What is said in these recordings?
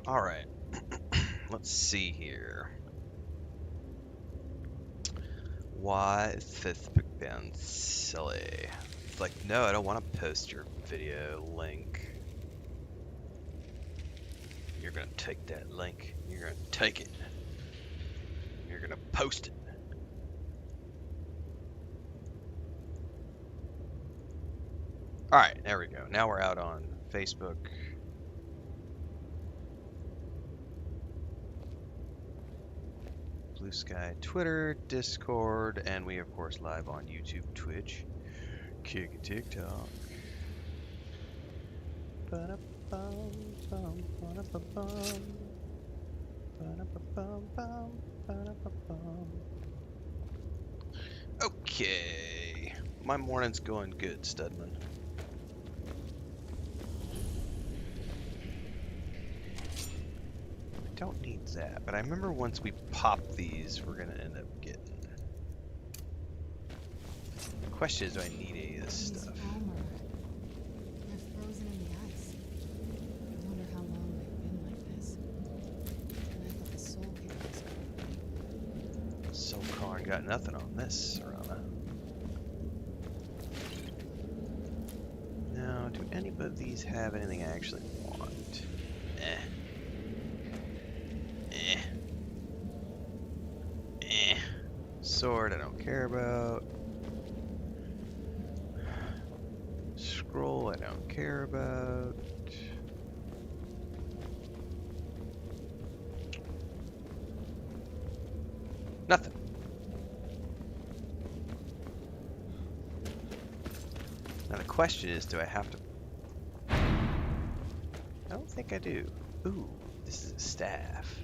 Alright, let's see here. Why is Facebook been silly? It's like, no, I don't want to post your video link. You're gonna take that link. You're gonna take it. You're gonna post it. Alright, there we go. Now we're out on Facebook. Blue Sky, Twitter, Discord, and we, of course, live on YouTube, Twitch, Kick and TikTok. Okay, my morning's going good, Studman. I don't need that, but I remember once we pop these, we're gonna end up getting. The question is, do I need any of this stuff? They're frozen in the ice. I wonder how long they've been like this. And I thought the soul came this Soul Karn got nothing on this, Serana. Now, do any of these have anything I actually want? Eh. Sword I don't care about. Scroll I don't care about. Nothing. Now the question is, do I have to... I don't think I do. Ooh, this is a staff.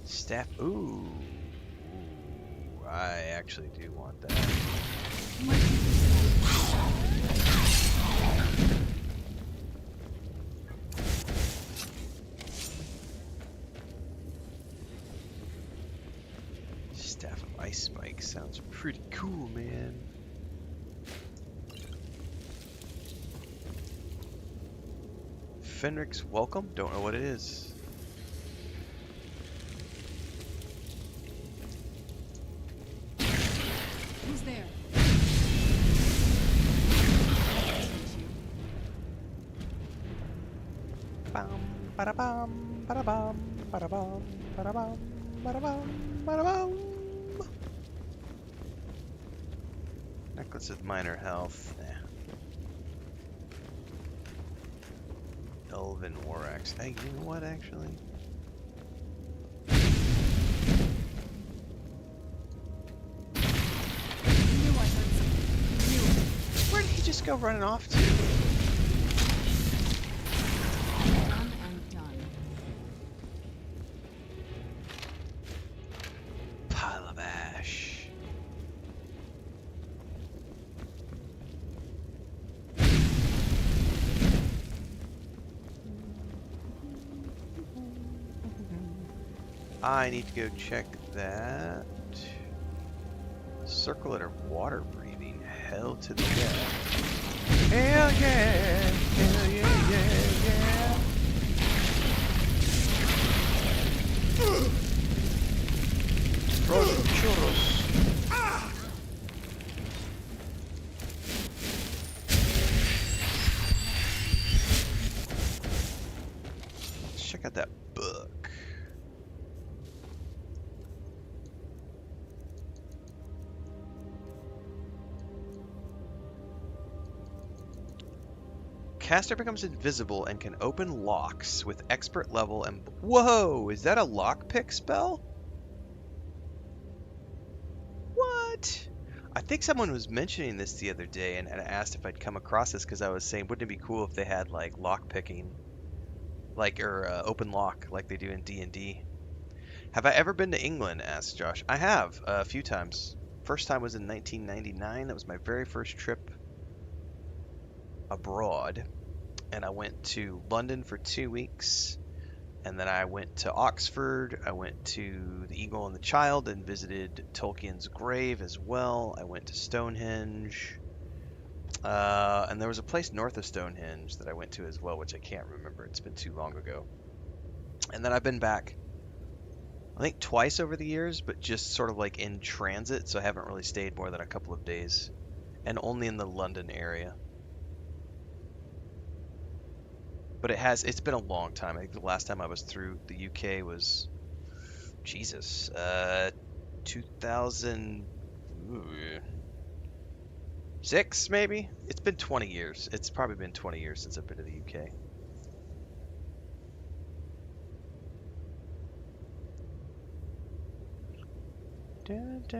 Staff, ooh. I actually do want that. Staff of Ice Spike sounds pretty cool, man. Fenric's welcome? Don't know what it is. Who's there? Bam, bada bam, bada bam, bada bam, bada bam, bada bam, bada bam. Necklace with minor health. Nah. Elven War Axe. Hey, you know what, actually? Where did he just go running off to? Done and done. Pile of ash. I need to go check that. Circlet or water breathing. Hell to the yeah. Hell yeah! Hell yeah, yeah, yeah! Frozen churros. Let's check out that book. Caster becomes invisible and can open locks with expert level and... Whoa! Is that a lockpick spell? What? I think someone was mentioning this the other day and asked if I'd come across this because I was saying, wouldn't it be cool if they had like lockpicking, like or open lock like they do in D&D? Have I ever been to England? Asked Josh. I have a few times. First time was in 1999. That was my very first trip abroad. And I went to London for 2 weeks, and then I went to Oxford. I went to the Eagle and the Child and visited Tolkien's grave as well. I went to Stonehenge, and there was a place north of Stonehenge that I went to as well, which I can't remember. It's been too long ago. And then I've been back, I think twice over the years, but just sort of like in transit, so I haven't really stayed more than a couple of days, and only in the London area. But it's been a long time. I think the last time I was through the UK was, Jesus, 2006 maybe? It's been 20 years. It's probably been 20 years since I've been to the UK.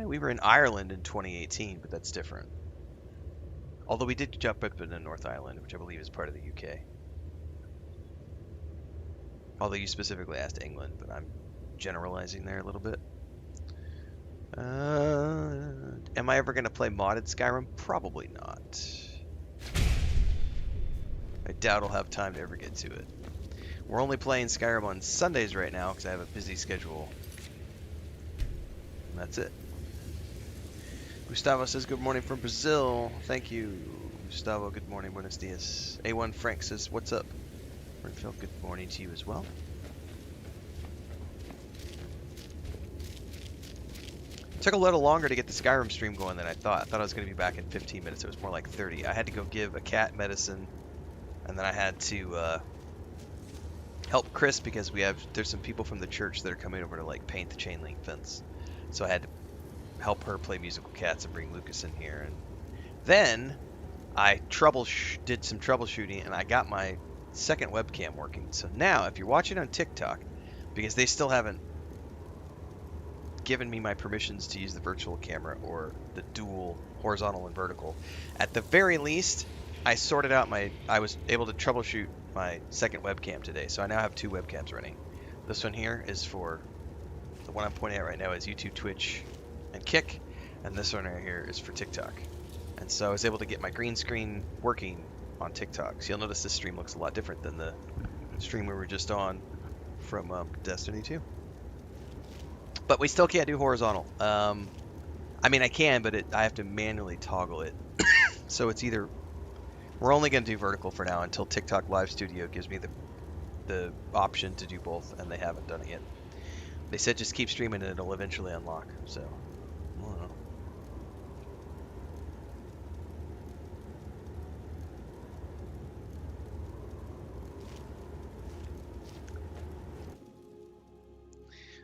We were in Ireland in 2018, but that's different. Although we did jump up into North Ireland, which I believe is part of the UK. Although you specifically asked England, but I'm generalizing there a little bit. Am I ever going to play modded Skyrim? Probably not. I doubt I'll have time to ever get to it. We're only playing Skyrim on Sundays right now because I have a busy schedule. And that's it. Gustavo says, good morning from Brazil. Thank you. Gustavo, good morning. Buenos dias. A1 Frank says, what's up? Renfail, good morning to you as well. Took a little longer to get the Skyrim stream going than I thought. I thought I was going to be back in 15 minutes. It was more like 30. I had to go give a cat medicine, and then I had to help Chris because there's some people from the church that are coming over to like paint the chain link fence. So I had to help her play musical cats and bring Lucas in here. And then I did some troubleshooting, and I got my second webcam working. So now, if you're watching on TikTok, because they still haven't given me my permissions to use the virtual camera or the dual horizontal and vertical, at the very least, I was able to troubleshoot my second webcam today. So I now have two webcams running. This one here is for, the one I'm pointing at right now is YouTube, Twitch, and Kick, and this one right here is for TikTok. And so I was able to get my green screen working on TikTok. So you'll notice this stream looks a lot different than the stream we were just on from Destiny 2. But we still can't do horizontal. I mean, I can, but I have to manually toggle it. So it's either, we're only going to do vertical for now until TikTok Live Studio gives me the option to do both, and they haven't done it yet. They said just keep streaming and it'll eventually unlock, so I don't know.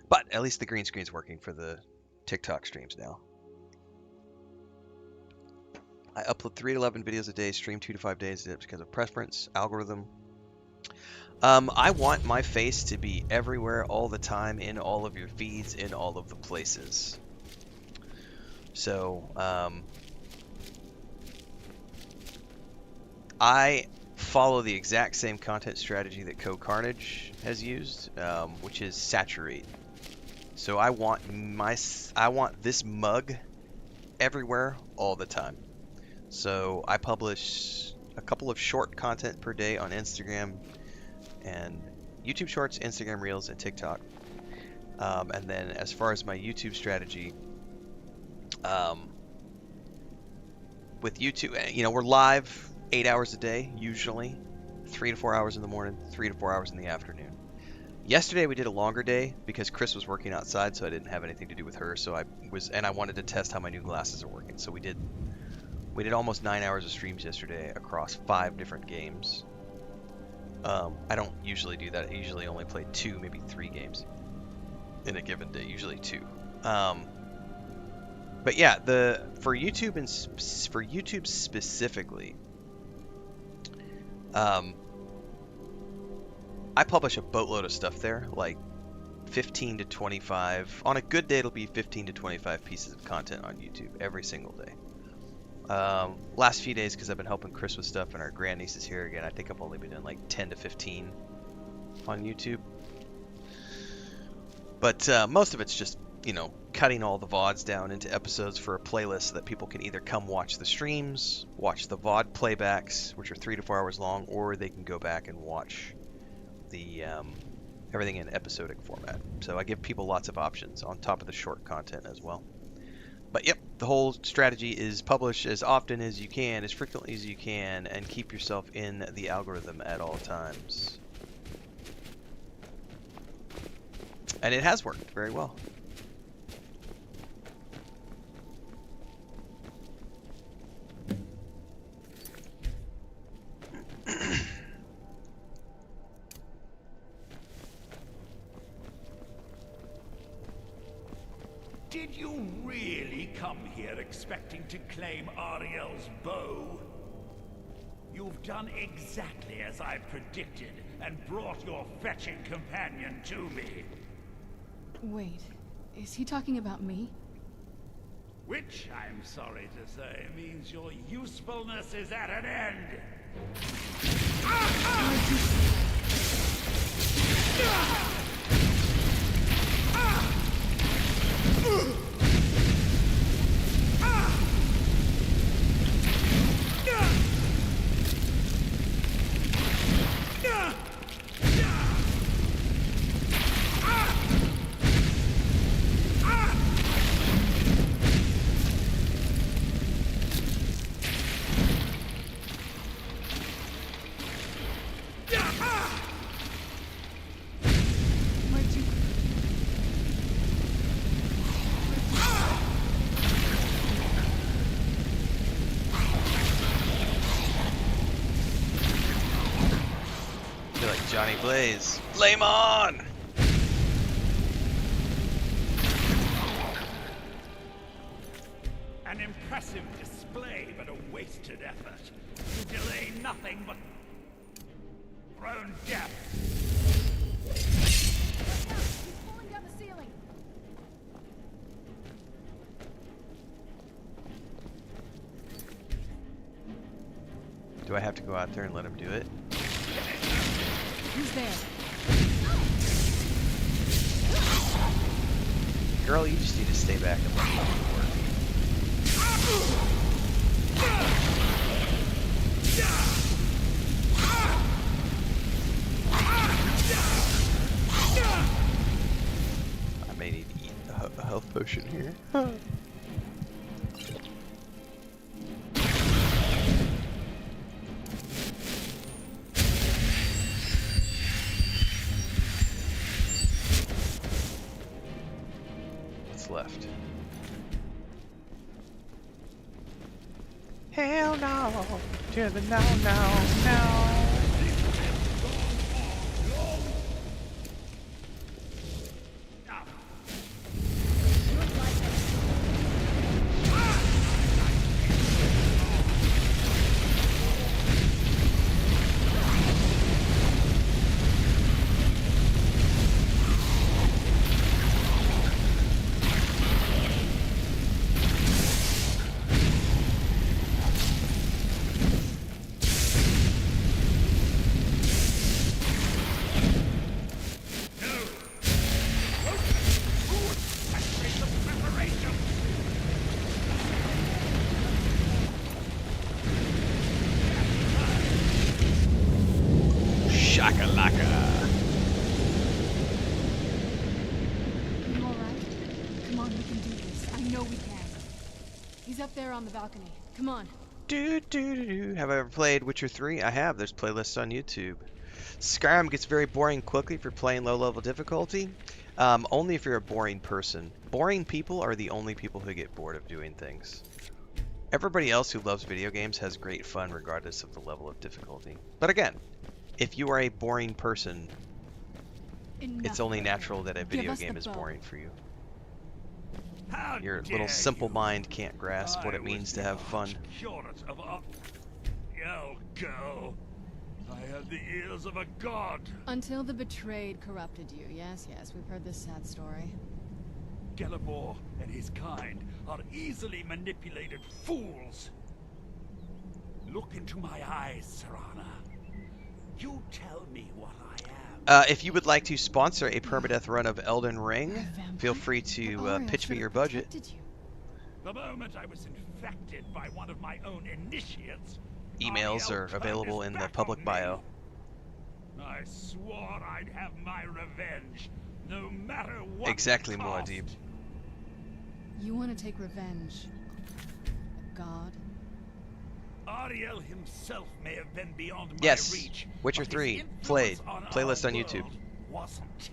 But at least the green screen's working for the TikTok streams now. I upload 3 to 11 videos a day, stream 2 to 5 days because of preference, algorithm. I want my face to be everywhere all the time, in all of your feeds, in all of the places. So, I follow the exact same content strategy that Carnage has used, which is saturate. So I want this mug everywhere all the time. So I publish a couple of short content per day on Instagram and YouTube Shorts, Instagram Reels, and TikTok. And then as far as my YouTube strategy, with YouTube, we're live 8 hours a day, usually 3 to 4 hours in the morning, 3 to 4 hours in the afternoon. Yesterday we did a longer day because Chris was working outside, so I didn't have anything to do with her. So I wanted to test how my new glasses are working. So we did almost 9 hours of streams yesterday across 5 different games. I don't usually do that. I usually only play 2, maybe 3 games in a given day. Usually 2. But yeah, for YouTube specifically, I publish a boatload of stuff there, like 15 to 25. On a good day, it'll be 15 to 25 pieces of content on YouTube every single day. Last few days, because I've been helping Chris with stuff and our grandniece is here again, I think I've only been doing like 10 to 15 on YouTube. But most of it's just, cutting all the VODs down into episodes for a playlist so that people can either come watch the streams, watch the VOD playbacks, which are 3 to 4 hours long, or they can go back and watch the everything in episodic format. So I give people lots of options on top of the short content as well. But yep, the whole strategy is publish as often as you can, as frequently as you can, and keep yourself in the algorithm at all times. And it has worked very well. Did you really come here expecting to claim Ariel's bow? You've done exactly as I predicted and brought your fetching companion to me. Wait, is he talking about me? Which, I'm sorry to say, means your usefulness is at an end. Johnny Blaze. Flame on! An impressive display, but a wasted effort. You delay nothing but thrown death. He's pulling down the ceiling. Do I have to go out there and let him do it? Who's there? Girl, you just need to stay back and let me work. I may need to eat a health potion here. Left. Hell no to the no, no, no. Shakalaka. You alright? Come on, we can do this. I know we can. He's up there on the balcony. Come on. Have I ever played Witcher 3? I have. There's playlists on YouTube. Skyrim gets very boring quickly if you're playing low-level difficulty. Only if you're a boring person. Boring people are the only people who get bored of doing things. Everybody else who loves video games has great fun regardless of the level of difficulty. But again, if you are a boring person, it's only natural that a video game is boring for you. How Your dare little simple you? mind can't grasp what I it means was to have fun. curate of Oh, go. I had the ears of a god. Until the betrayed corrupted you. Yes, we've heard this sad story. Gelibor and his kind are easily manipulated fools. Look into my eyes, Serana. You tell me what I am. If you would like to sponsor a permadeath run of Elden Ring, feel free to pitch me your budget. The moment I was infected by one of my own initiates, Emails Ariel are turned available his in the back public on bio. me. I swore I'd have my revenge, no matter what. Exactly, it cost. Muad'Dib. You want to take revenge? A god? Ariel himself may have been beyond my Yes, reach. Witcher but his 3, influence played. on our Playlist on YouTube. world wasn't.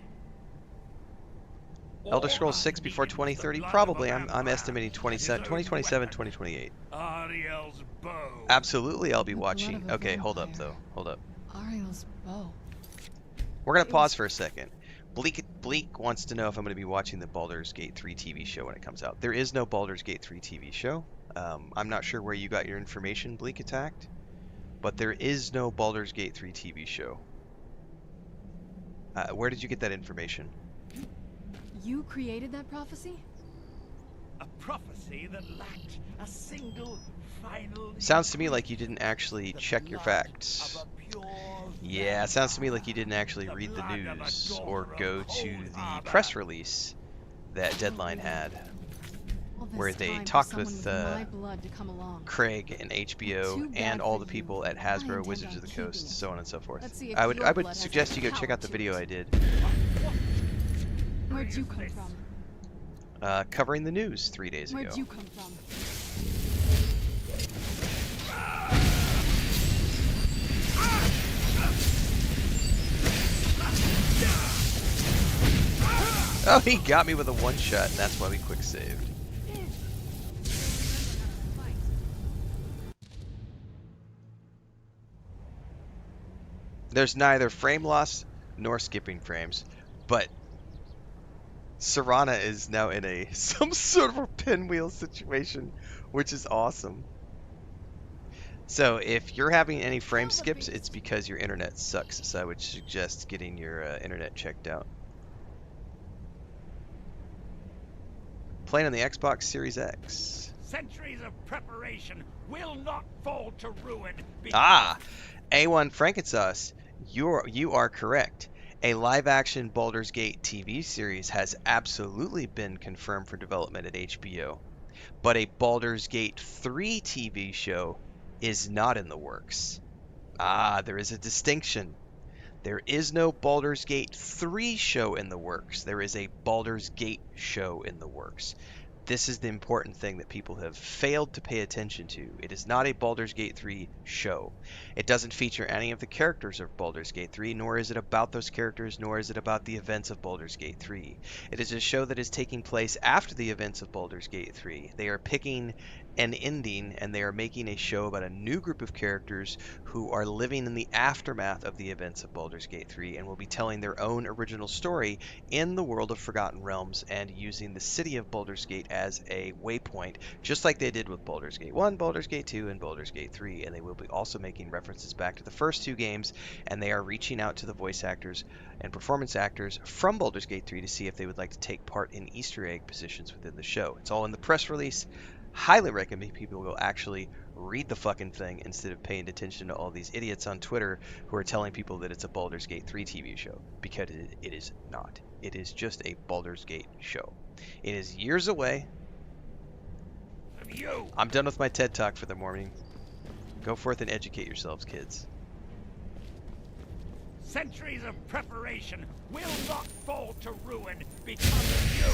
Elder All Scrolls I 6 need before is the 2030? blood of a Probably. I'm vampire estimating and his own 2027, weapon, 2028. Ariel's bow. Absolutely, I'll be The blood watching. of a Okay, hold up, vampire. though. Hold up. Ariel's bow. We're going to pause Is for a second. Bleak wants to know if I'm going to be watching the Baldur's Gate 3 TV show when it comes out. There is no Baldur's Gate 3 TV show. I'm not sure where you got your information, Bleak Attacked, but there is no Baldur's Gate 3 TV show. Where did you get that information? you created that prophecy? A prophecy that lacked a single final. Sounds to me like you didn't actually The check your blood facts. of a pure Yeah, it sounds to me like you vampire. didn't actually The read the blood of a news daughter or of go to Cold the Harbor. press release that Deadline had, All this where they time for talked someone with my blood to come along. Craig and Too HBO bad and all for the you. people at I Hasbro intend Wizards on of the keeping Coast, it. so on and so forth. Let's see if I would your blood has suggest you any go check power out the to video it. I did Where'd you come from? covering the news 3 days ago. Where'd you come from? Oh, he got me with a one-shot, and that's why we quick saved. There's neither frame loss nor skipping frames, but Serana is now in some sort of a pinwheel situation, which is awesome. So if you're having any frame skips, it's because your internet sucks. So I would suggest getting your internet checked out. Playing on the Xbox Series X. Centuries of preparation will not fall to ruin. Ah, A1 Frankensauce, you are correct. A live-action Baldur's Gate TV series has absolutely been confirmed for development at HBO, but a Baldur's Gate 3 TV show is not in the works. Ah, there is a distinction. There is no Baldur's Gate 3 show in the works. There is a Baldur's Gate show in the works. This is the important thing that people have failed to pay attention to. It is not a Baldur's Gate 3 show. It doesn't feature any of the characters of Baldur's Gate 3, nor is it about those characters, nor is it about the events of Baldur's Gate 3. It is a show that is taking place after the events of Baldur's Gate 3. They are picking an ending, and they are making a show about a new group of characters who are living in the aftermath of the events of Baldur's Gate 3 and will be telling their own original story in the world of Forgotten Realms and using the city of Baldur's Gate as a waypoint, just like they did with Baldur's Gate 1, Baldur's Gate 2, and Baldur's Gate 3. And they will be also making references back to the first two games, and they are reaching out to the voice actors and performance actors from Baldur's Gate 3 to see if they would like to take part in Easter egg positions within the show. It's all in the press release. Highly recommend people will actually read the fucking thing instead of paying attention to all these idiots on Twitter who are telling people that it's a Baldur's Gate 3 TV show, because it is not. It is just a Baldur's Gate show. It is years away. You. I'm done with my TED Talk for the morning. Go forth and educate yourselves, kids. Centuries of preparation will not fall to ruin because of you.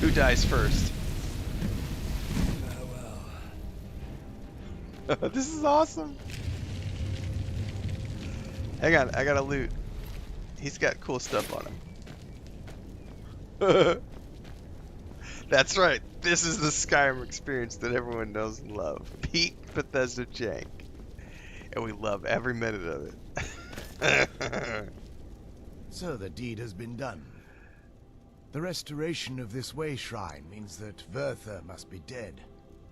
Who dies first? This is awesome. Hang on, I gotta loot. He's got cool stuff on him. That's right. This is the Skyrim experience that everyone knows and loves. Peak Bethesda jank. And we love every minute of it. So the deed has been done. The restoration of this way shrine means that Verther must be dead,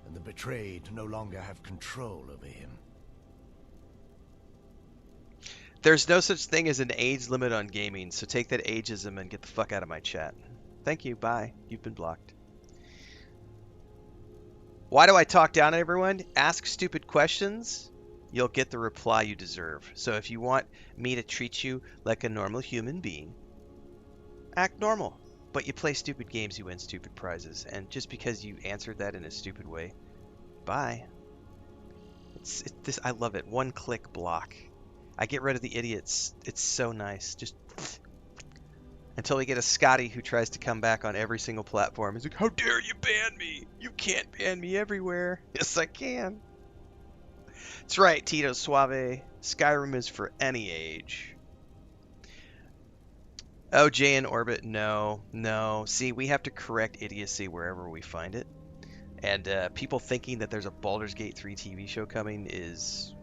and the betrayed no longer have control over him. There's no such thing as an age limit on gaming, so take that ageism and get the fuck out of my chat. Thank you, bye. You've been blocked. Why do I talk down at everyone? Ask stupid questions. You'll get the reply you deserve. So if you want me to treat you like a normal human being, act normal. But you play stupid games, you win stupid prizes. And just because you answered that in a stupid way, bye. I love it. One click block. I get rid of the idiots. It's so nice. Just Until we get a Scotty who tries to come back on every single platform. He's like, how dare you ban me? You can't ban me everywhere. Yes, I can. That's right, Tito Suave. Skyrim is for any age. Oh, Jay in orbit. No, no. See, we have to correct idiocy wherever we find it. And people thinking that there's a Baldur's Gate 3 TV show coming is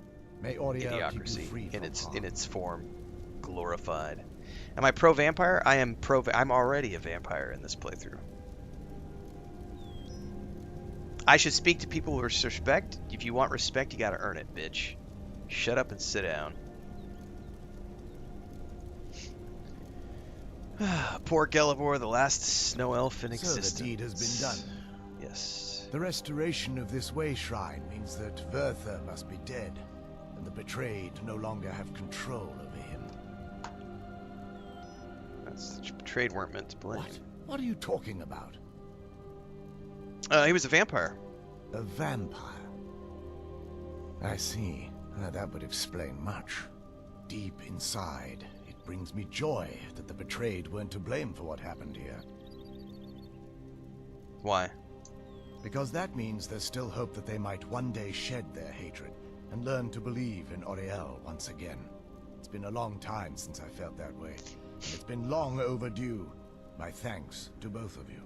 May Auriel keep you idiocracy free in from harm. its form, glorified. Am I pro vampire? I am pro. I'm already a vampire in this playthrough. I should speak to people with respect. If you want respect, you gotta earn it, bitch. Shut up and sit down. Poor Gelivor, the last snow elf in existence. So the deed has been done. Yes. The restoration of this way shrine means that Verther must be dead, and the betrayed no longer have control over him. That's betrayed weren't meant to blame. What are you talking about? He was a vampire. A vampire? I see. That would explain much. Deep inside, it brings me joy that the betrayed weren't to blame for what happened here. Why? Because that means there's still hope that they might one day shed their hatred and learn to believe in Auriel once again. It's been a long time since I felt that way, and it's been long overdue. My thanks to both of you.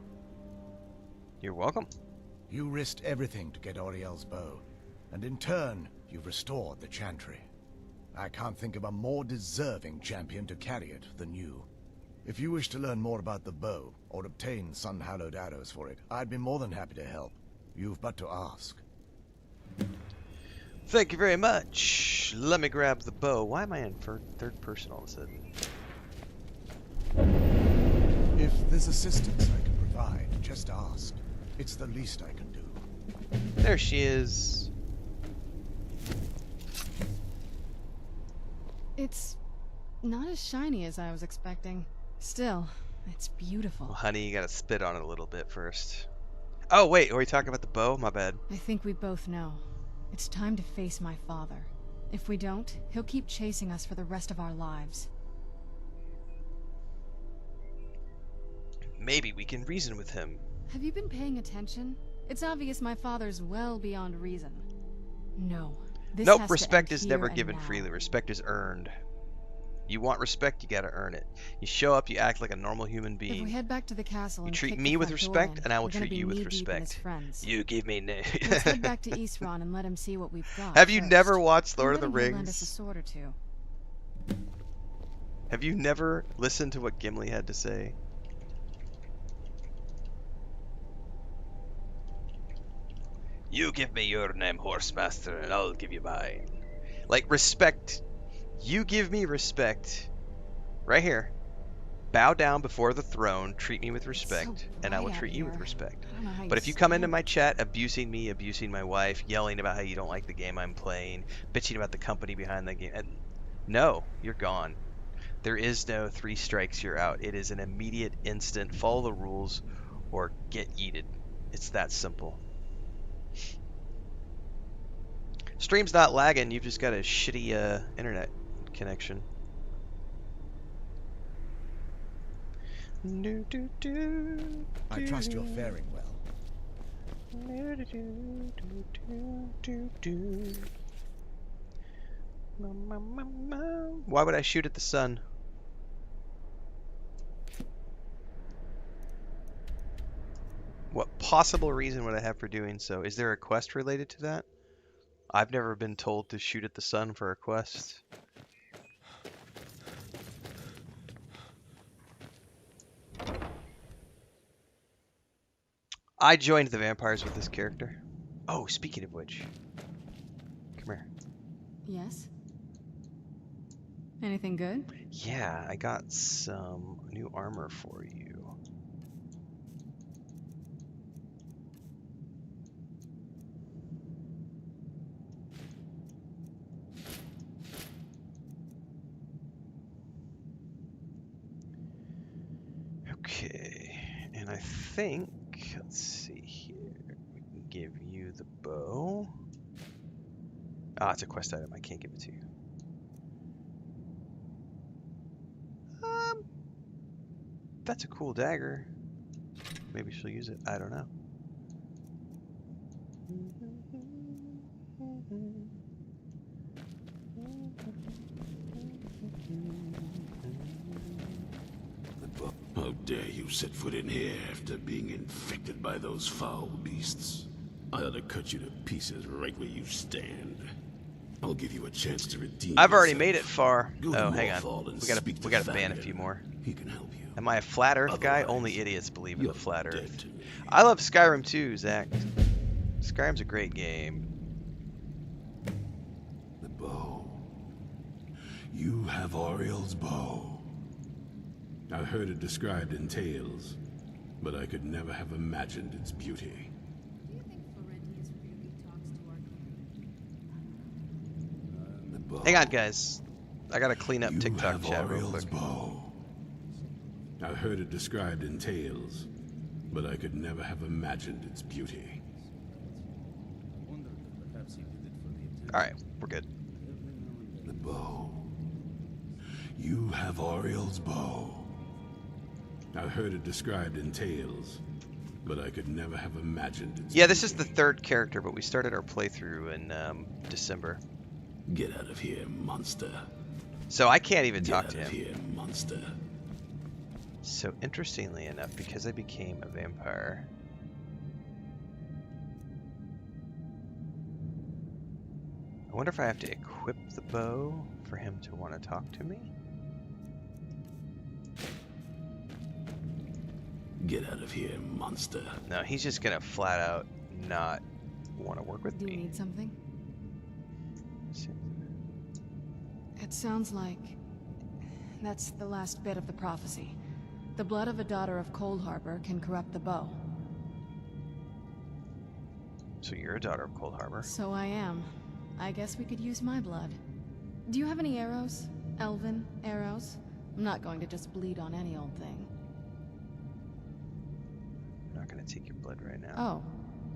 You're welcome. You risked everything to get Auriel's bow, and in turn, you've restored the Chantry. I can't think of a more deserving champion to carry it than you. If you wish to learn more about the bow, or obtain sun-hallowed arrows for it, I'd be more than happy to help. You've but to ask. Thank you very much. Let me grab the bow. Why am I in third person all of a sudden? If there's assistance I can provide, just ask. It's the least I can do. There she is. It's not as shiny as I was expecting. Still, it's beautiful. Well, honey, you gotta spit on it a little bit first. Oh, wait, are we talking about the bow? My bad. I think we both know. It's time to face my father. If we don't, he'll keep chasing us for the rest of our lives. Maybe we can reason with him. Have you been paying attention? It's obvious my father's well beyond reason. No. This has Nope, to respect end is here never and given now. freely. Respect is earned. You want respect, you gotta earn it. You show up, you act like a normal human If we being. head back to the castle You and treat kick me the with front door respect, in, and I will we're gonna treat be you with knee-deep in his respect. friends. You give me Let's head back to Eastron and let him see what we've got. Have you first. never watched I'm Lord of the betting he'll lend us a Rings? sword or two. Have you never listened to what Gimli had to say? You give me your name, Horsemaster, and I'll give you mine. Like, respect. You give me respect. Right here. Bow down before the throne, treat me with respect, and I will bright out treat you with here. respect. I don't know how But you if you come into stand my it. chat abusing me, abusing my wife, yelling about how you don't like the game I'm playing, bitching about the company behind the game, no, you're gone. There is no 3 strikes, you're out. It is an immediate, instant, follow the rules, or get yeeted. It's that simple. Stream's not lagging, you've just got a shitty internet connection. I trust you're faring well. Why would I shoot at the sun? What possible reason would I have for doing so? Is there a quest related to that? I've never been told to shoot at the sun for a quest. I joined the vampires with this character. Oh, speaking of which. Come here. Yes? Anything good? Yeah, I got some new armor for you. Okay, and I think, let's see here, we can give you the bow. Ah, it's a quest item, I can't give it to you. That's a cool dagger. Maybe she'll use it. I don't know. How dare you set foot in here after being infected by those foul beasts? I ought to cut you to pieces right where you stand. I'll give you a chance to redeem I've already yourself. made it far. Go to Oh, hang Morthal on. and We gotta speak to ban a Tharion. few more. He can help you. Am I a flat Earth guy? Otherwise, Only idiots believe in you're the flat dead Earth. to me. I love Skyrim too, Zach. Skyrim's a great game. The bow. You have Oriel's bow. I've heard it described in tales, but I could never have imagined its beauty. Do you think Florentius really talks to our The bow. Hang on, guys. I gotta clean up You TikTok have chat real Oriel's quick. bow. I've heard it described in tales, but I could never have imagined its beauty. Alright, we're good. The bow. You have Oriel's bow. I've heard it described in tales, but I could never have imagined its Yeah, this is the beauty. third character, but we started our playthrough in December. Get out of here, monster. So I can't even Get talk out to of him. here, monster. So interestingly enough, because I became a vampire, I wonder if I have to equip the bow for him to want to talk to me? Get out of here, monster. No, he's just gonna flat out not want to work with Do you me. need something? It sounds like that's the last bit of the prophecy. The blood of a daughter of Cold Harbor can corrupt the bow. So you're a daughter of Cold Harbor. So I am. I guess we could use my blood. Do you have any arrows? Elven arrows? I'm not going to just bleed on any old thing. I'm not gonna take your blood right now. Oh,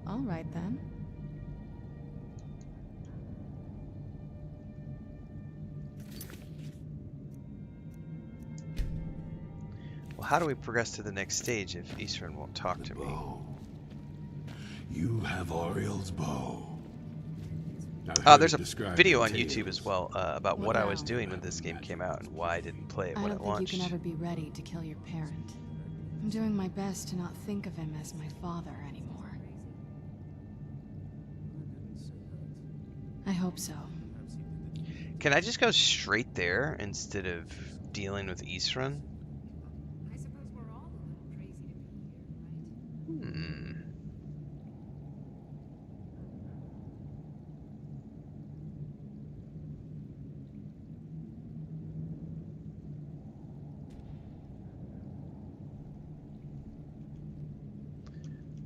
all right then. Well, how do we progress to the next stage if Eastern won't talk The to me? bow. You have Oriel's bow. I've Oh, heard there's it a described video in on YouTube tales. as well about What what I was now? doing when this game came out and why I didn't play it I when don't it think launched. you can ever be ready to kill your parent. I'm doing my best to not think of him as my father anymore. I hope so. Can I just go straight there instead of dealing with Eastern? I suppose we're all a little crazy to be here, right? Hmm.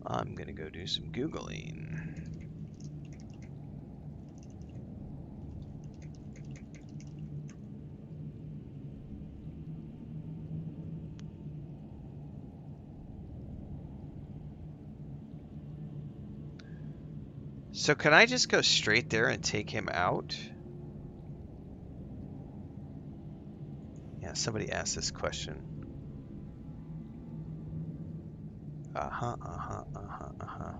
I'm gonna go do some Googling. So can I just go straight there and take him out? Yeah, somebody asked this question. Uh-huh, uh-huh, uh-huh, uh-huh.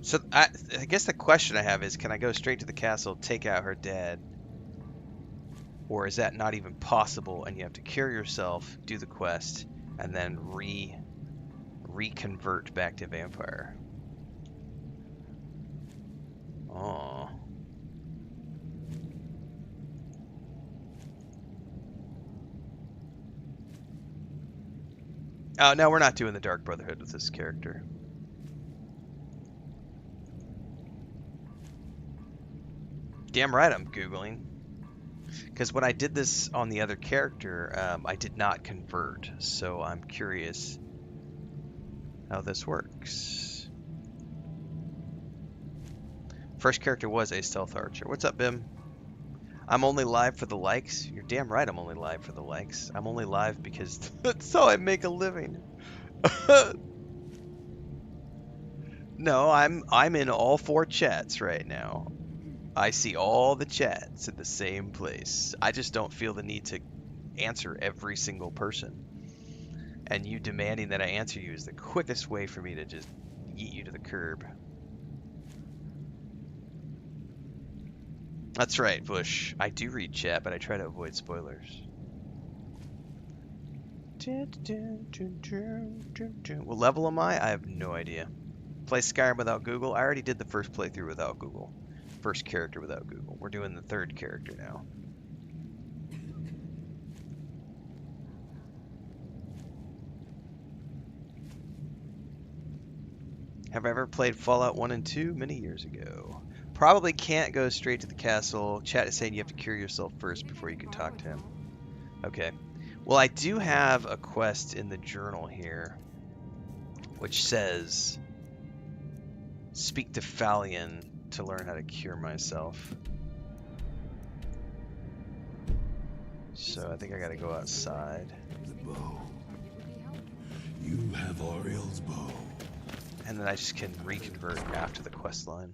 So I guess the question I have is, can I go straight to the castle, take out her dad? Or is that not even possible and you have to cure yourself, do the quest, and then reconvert back to vampire? Oh. Oh, no, we're not doing the Dark Brotherhood with this character. Damn right I'm Googling. Because when I did this on the other character, I did not convert. So I'm curious how this works. First character was a stealth archer. What's up, Bim? I'm only live for the likes. You're damn right I'm only live for the likes. I'm only live because that's how I make a living. No, I'm in all 4 chats right now. I see all the chats in the same place. I just don't feel the need to answer every single person. And you demanding that I answer you is the quickest way for me to just yeet you to the curb. That's right, Bush. I do read chat, but I try to avoid spoilers. What level am I? I have no idea. Play Skyrim without Google? I already did the first playthrough without Google. First character without Google. We're doing the 3rd character now. Have I ever played Fallout 1 and 2? Many years ago. Probably can't go straight to the castle. Chat is saying you have to cure yourself first before you can talk to him. Okay. Well, I do have a quest in the journal here, which says, speak to Falion to learn how to cure myself. So I think I gotta go outside. The bow. You have Ariel's bow. And then I just can reconvert after the quest line.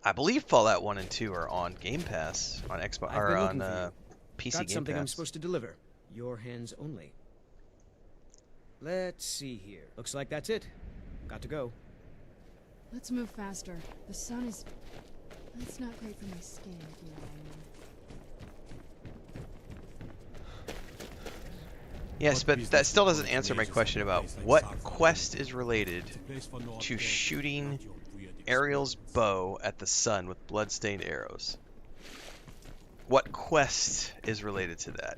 I believe Fallout 1 and 2 are on Game Pass on Xbox or on PC Got Game something I'm Pass. supposed to deliver. Your hands only. Let's see here. Looks like that's it. Got to go. Let's move faster. The sun is... That's not great for my skin, if you know what I mean. Yes, but that still doesn't answer my question about what quest is related to shooting Ariel's bow at the sun with bloodstained arrows. What quest is related to that?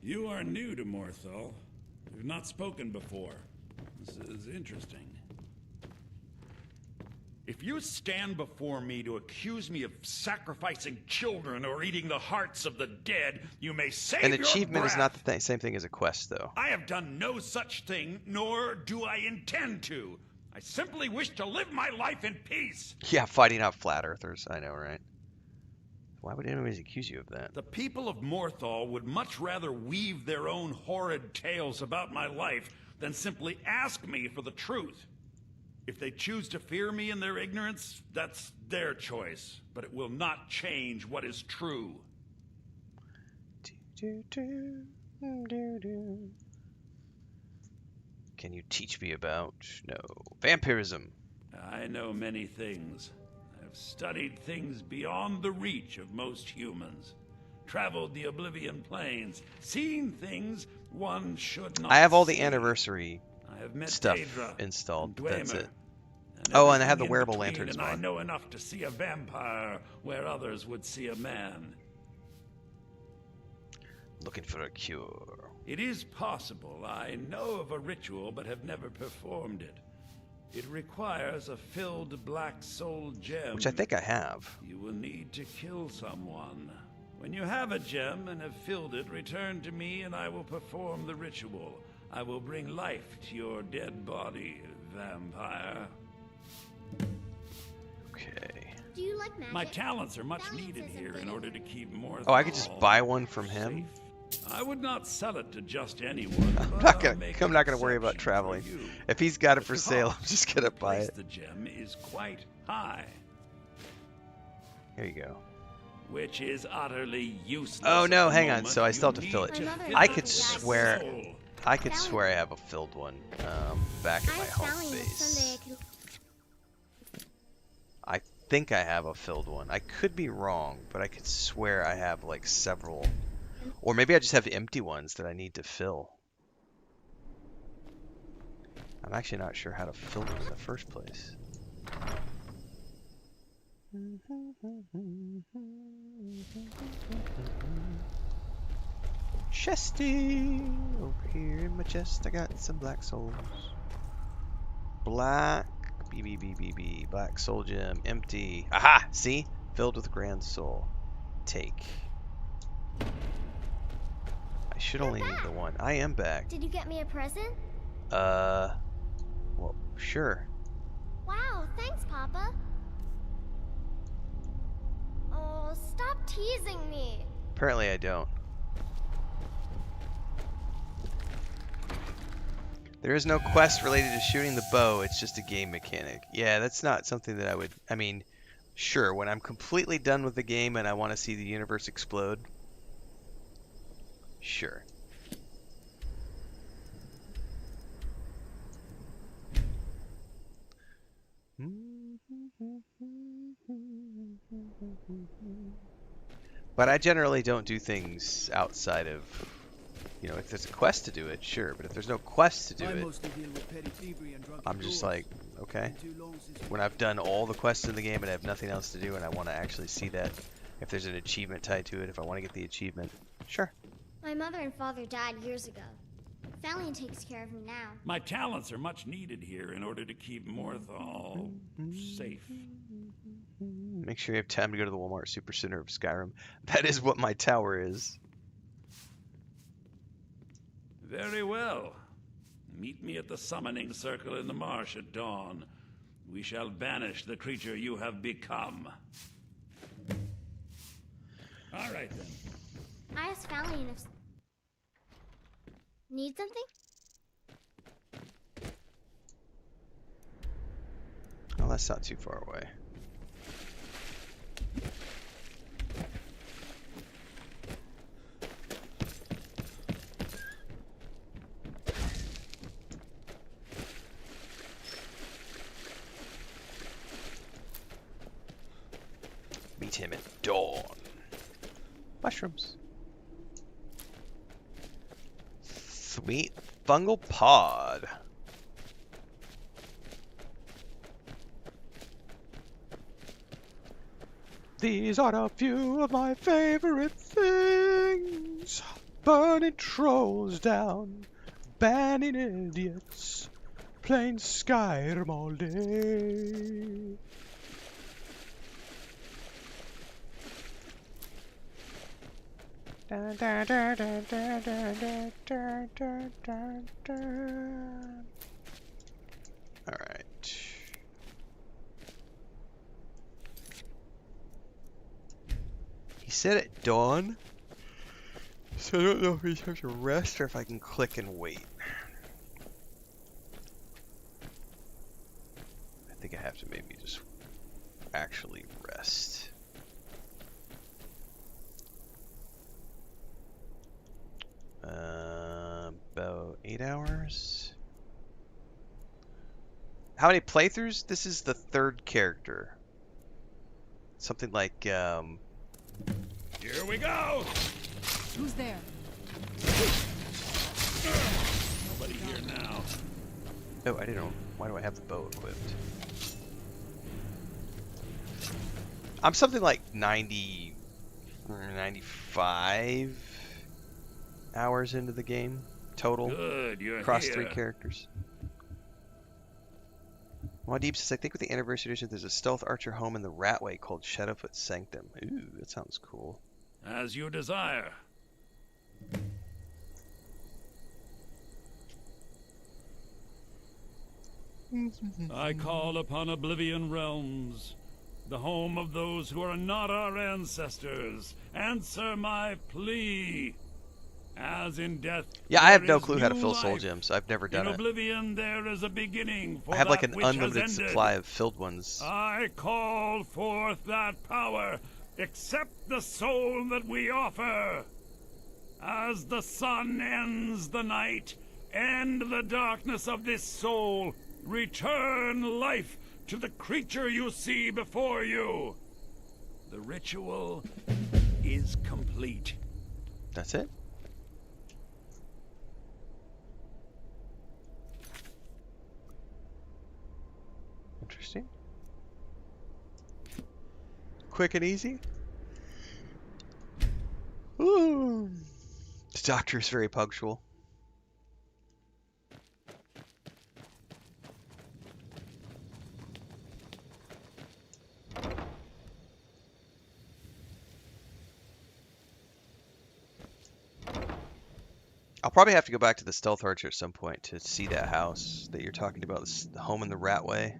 You are new to Morthal. We've not spoken before. This is interesting. If you stand before me to accuse me of sacrificing children or eating the hearts of the dead, you may save An your achievement is breath. not the same thing as a quest, though. I have done no such thing, nor do I intend to. I simply wish to live my life in peace. Yeah, fighting out flat earthers. I know, right? Why would anyone accuse you of that? The people of Morthal would much rather weave their own horrid tales about my life than simply ask me for the truth. If they choose to fear me in their ignorance, that's their choice. But it will not change what is true. Can you teach me about, no, vampirism? I know many things. I've studied things beyond the reach of most humans. Traveled the Oblivion Plains, seen things one should not I have all the see. anniversary I have met stuff Daedra installed. and That's Dwemer, it. Oh, and I everything have the in wearable between, lanterns and I on. know enough to see a vampire where others would see a man. Looking for a cure. It is possible I know of a ritual but have never performed it. It requires a filled black soul gem. Which I think I have. You will need to kill someone. When you have a gem and have filled it, return to me and I will perform the ritual. I will bring life to your dead body, vampire. Okay. Do you like magic? My talents are much Valiant needed isn't here in good. order to keep more. Oh, I could just buy one from him? safe. I would not sell it to just anyone. I'm but not I'll gonna. make I'm an not gonna worry about exception traveling. for you. If he's got it The for sale, I'm cost just gonna to buy place it. The gem is quite high, Here you go. which is utterly useless. Oh, no, at the hang on, moment. so I still have You to fill need it. to Another fill I it could with swear. soul. I could swear I have a filled one back at I my was home telling you base. someday I could. I think I have a filled one. I could be wrong, but I could swear I have like several. Or maybe I just have empty ones that I need to fill. I'm actually not sure how to fill them in the first place. Chesty! Over here in my chest, I got some black souls. Black B. Black soul gem. Empty. Aha! See? Filled with grand soul. Take. I should You're only need the back. one. I am back. Did you get me a present? Well, sure. Wow, thanks, Papa. Oh, stop teasing me. Apparently I don't. There is no quest related to shooting the bow, it's just a game mechanic. Yeah, that's not something that I would... I mean, sure, when I'm completely done with the game and I want to see the universe explode, sure. But I generally don't do things outside of, you know, if there's a quest to do it, sure. But if there's no quest to do it, I'm just like, okay. When I've done all the quests in the game and I have nothing else to do and I want to actually see that, if there's an achievement tied to it, if I want to get the achievement, sure. My mother and father died years ago. Valian takes care of me now. My talents are much needed here in order to keep Morthal safe. Make sure you have time to go to the Walmart Supercenter of Skyrim. That is what my tower is. Very well. Meet me at the summoning circle in the marsh at dawn. We shall banish the creature you have become. All right, then. I asked Valian if... Need something? Oh, that's not too far away. Meet him at dawn. Mushrooms. Sweet fungal pod. These are a few of my favorite things. Burning trolls down, banning idiots, playing Skyrim all day. Dun, dun, dun, dun, dun, dun, dun, dun, dun, dun. All right. He said at dawn, so I don't know if he's supposed to rest or if I can click and wait. I think I have to maybe just actually rest. About 8 hours. How many playthroughs? This is the third character. Something like, Here we go! Who's there? Nobody here now. Oh, I didn't know. Why do I have the bow equipped? I'm something like 90, 95 hours into the game total. Good, you're Across here. 3 characters. Deep says, I think with the anniversary edition, there's a stealth archer home in the Ratway called Shadowfoot Sanctum. Ooh, that sounds cool. As you desire. I call upon Oblivion Realms, the home of those who are not our ancestors. Answer my plea. As in death, Yeah, I have there no is clue how to new fill soul life. gems, so I've never done In it. Oblivion, there is a beginning for I have like that an which has unlimited ended. supply of filled ones. I call forth that power. Accept the soul that we offer. As the sun ends the night, end the darkness of this soul. Return life to the creature you see before you. The ritual is complete. That's it? Interesting. Quick and easy. Ooh. The doctor is very punctual. I'll probably have to go back to the Stealth Archer at some point to see that house that you're talking about, the home in the Ratway.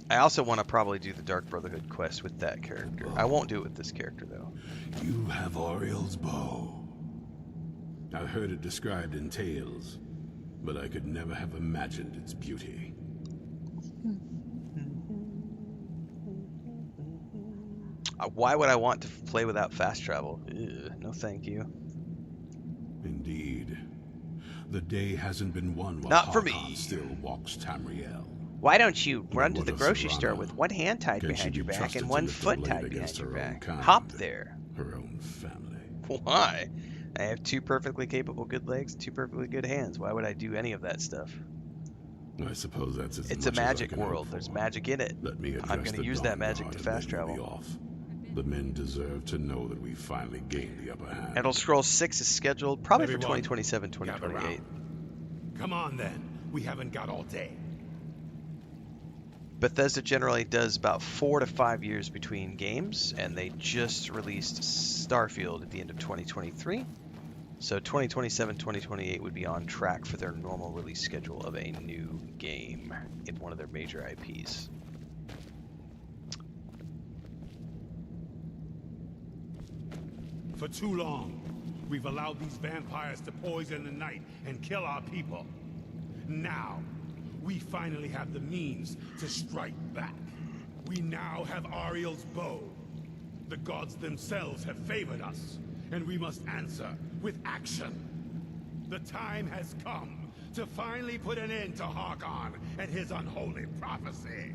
I also want to probably do the Dark Brotherhood quest with that character. I won't do it with this character, though. You have Auriel's bow. I've heard it described in tales, but I could never have imagined its beauty. Why would I want to play without fast travel? Ugh, no thank you. Indeed. The day hasn't been won while Not for Harkon me. still walks Tamriel. Why don't you run to Lord the of grocery Serana, store with one hand tied can she behind be your back trusted and to one lift a foot blade tied against behind your her own back? kind? Hop there. Her own family. Why? I have two perfectly capable good legs and two perfectly good hands. Why would I do any of that stuff? I suppose that's as It's much a as I magic can hope world. There's for. magic in it. Let me address I'm going to the use that Dawn magic Guard to and fast then we'll travel. be off. The men deserve to know that we finally gained the upper hand. Elder Scrolls 6 is scheduled probably for Everyone, 2027, gather 2028. round. Come on then. We haven't got all day. Bethesda generally does about 4 to 5 years between games, and they just released Starfield at the end of 2023. So 2027, 2028 would be on track for their normal release schedule of a new game in one of their major IPs. For too long, we've allowed these vampires to poison the night and kill our people. Now, we finally have the means to strike back. We now have Ariel's bow. The gods themselves have favored us, and we must answer with action. The time has come to finally put an end to Harkon and his unholy prophecy.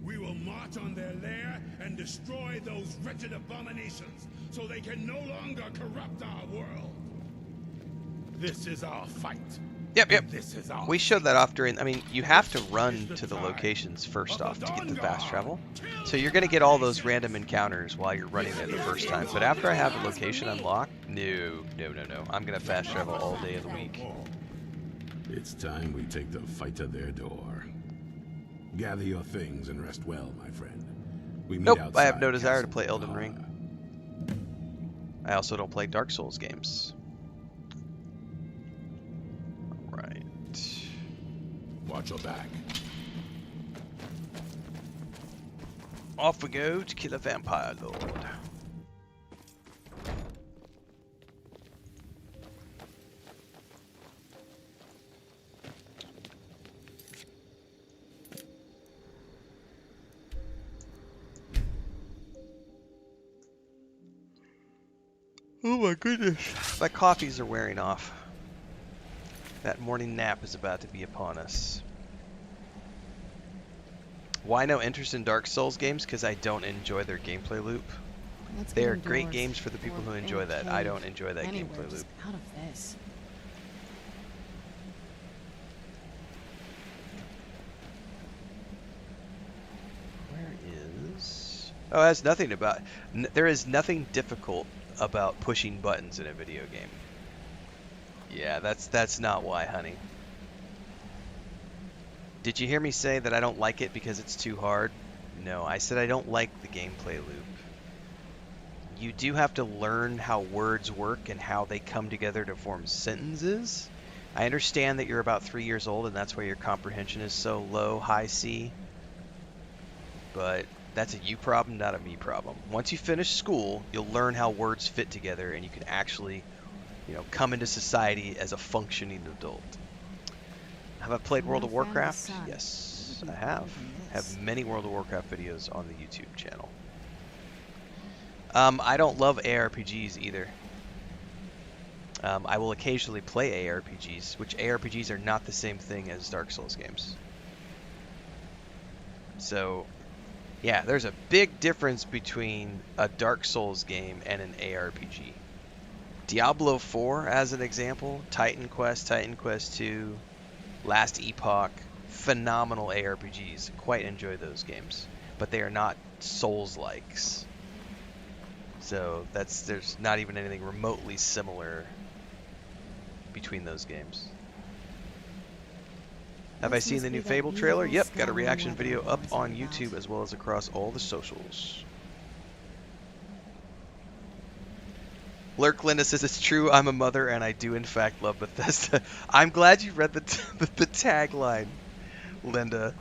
We will march on their lair and destroy those wretched abominations so they can no longer corrupt our world. This is our fight. Yep. This is our We showed that off during, I mean, you have to run to the locations first off to get the fast travel. So you're going to get all those random encounters while you're running there the first time. But after I have the location unlocked, no. I'm going to fast travel all day of the week. It's time we take the fight to their door. Gather your things and rest well, my friend. We meet Nope, I have outside no desire to Castle play Elden Valhalla. Ring. I also don't play Dark Souls games. Right. Watch your back. Off we go to kill a vampire lord. Oh my goodness. My coffees are wearing off. That morning nap is about to be upon us. Why no interest in Dark Souls games? Because I don't enjoy their gameplay loop. Let's They get are great indoors, games for the people or who in enjoy a that. I cave. don't enjoy that Anywhere, gameplay just loop. out of this. Where is... Oh, that's nothing about... There is nothing difficult about pushing buttons in a video game. Yeah, that's not why, honey. Did you hear me say that I don't like it because it's too hard? No, I said I don't like the gameplay loop. You do have to learn how words work and how they come together to form sentences. I understand that you're about 3 years old and that's why your comprehension is so low, high C. But that's a you problem, not a me problem. Once you finish school, you'll learn how words fit together and you can actually, come into society as a functioning adult. Have I played World of Warcraft? Yes, I have. I have many World of Warcraft videos on the YouTube channel. I don't love ARPGs either. I will occasionally play ARPGs, which ARPGs are not the same thing as Dark Souls games. So, yeah, there's a big difference between a Dark Souls game and an ARPG. Diablo 4, as an example, Titan Quest 2, Last Epoch, phenomenal ARPGs. Quite enjoy those games, but they are not Souls-likes. So there's not even anything remotely similar between those games. Have I seen the new Fable trailer? Yep, got a reaction video up on YouTube as well as across all the socials. Lurk Linda says it's true. I'm a mother, and I do in fact love Bethesda. I'm glad you read the tagline, Linda.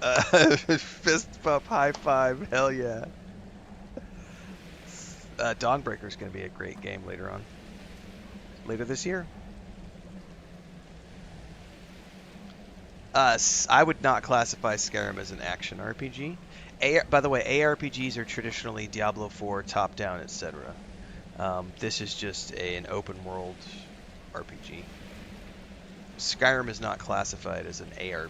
Fist bump, high five, hell yeah. Dawnbreaker is going to be a great game later this year. I would not classify Skyrim as an action RPG. By the way, ARPGs are traditionally Diablo 4, top-down, etc. This is just an open-world RPG. Skyrim is not classified as an ARPG.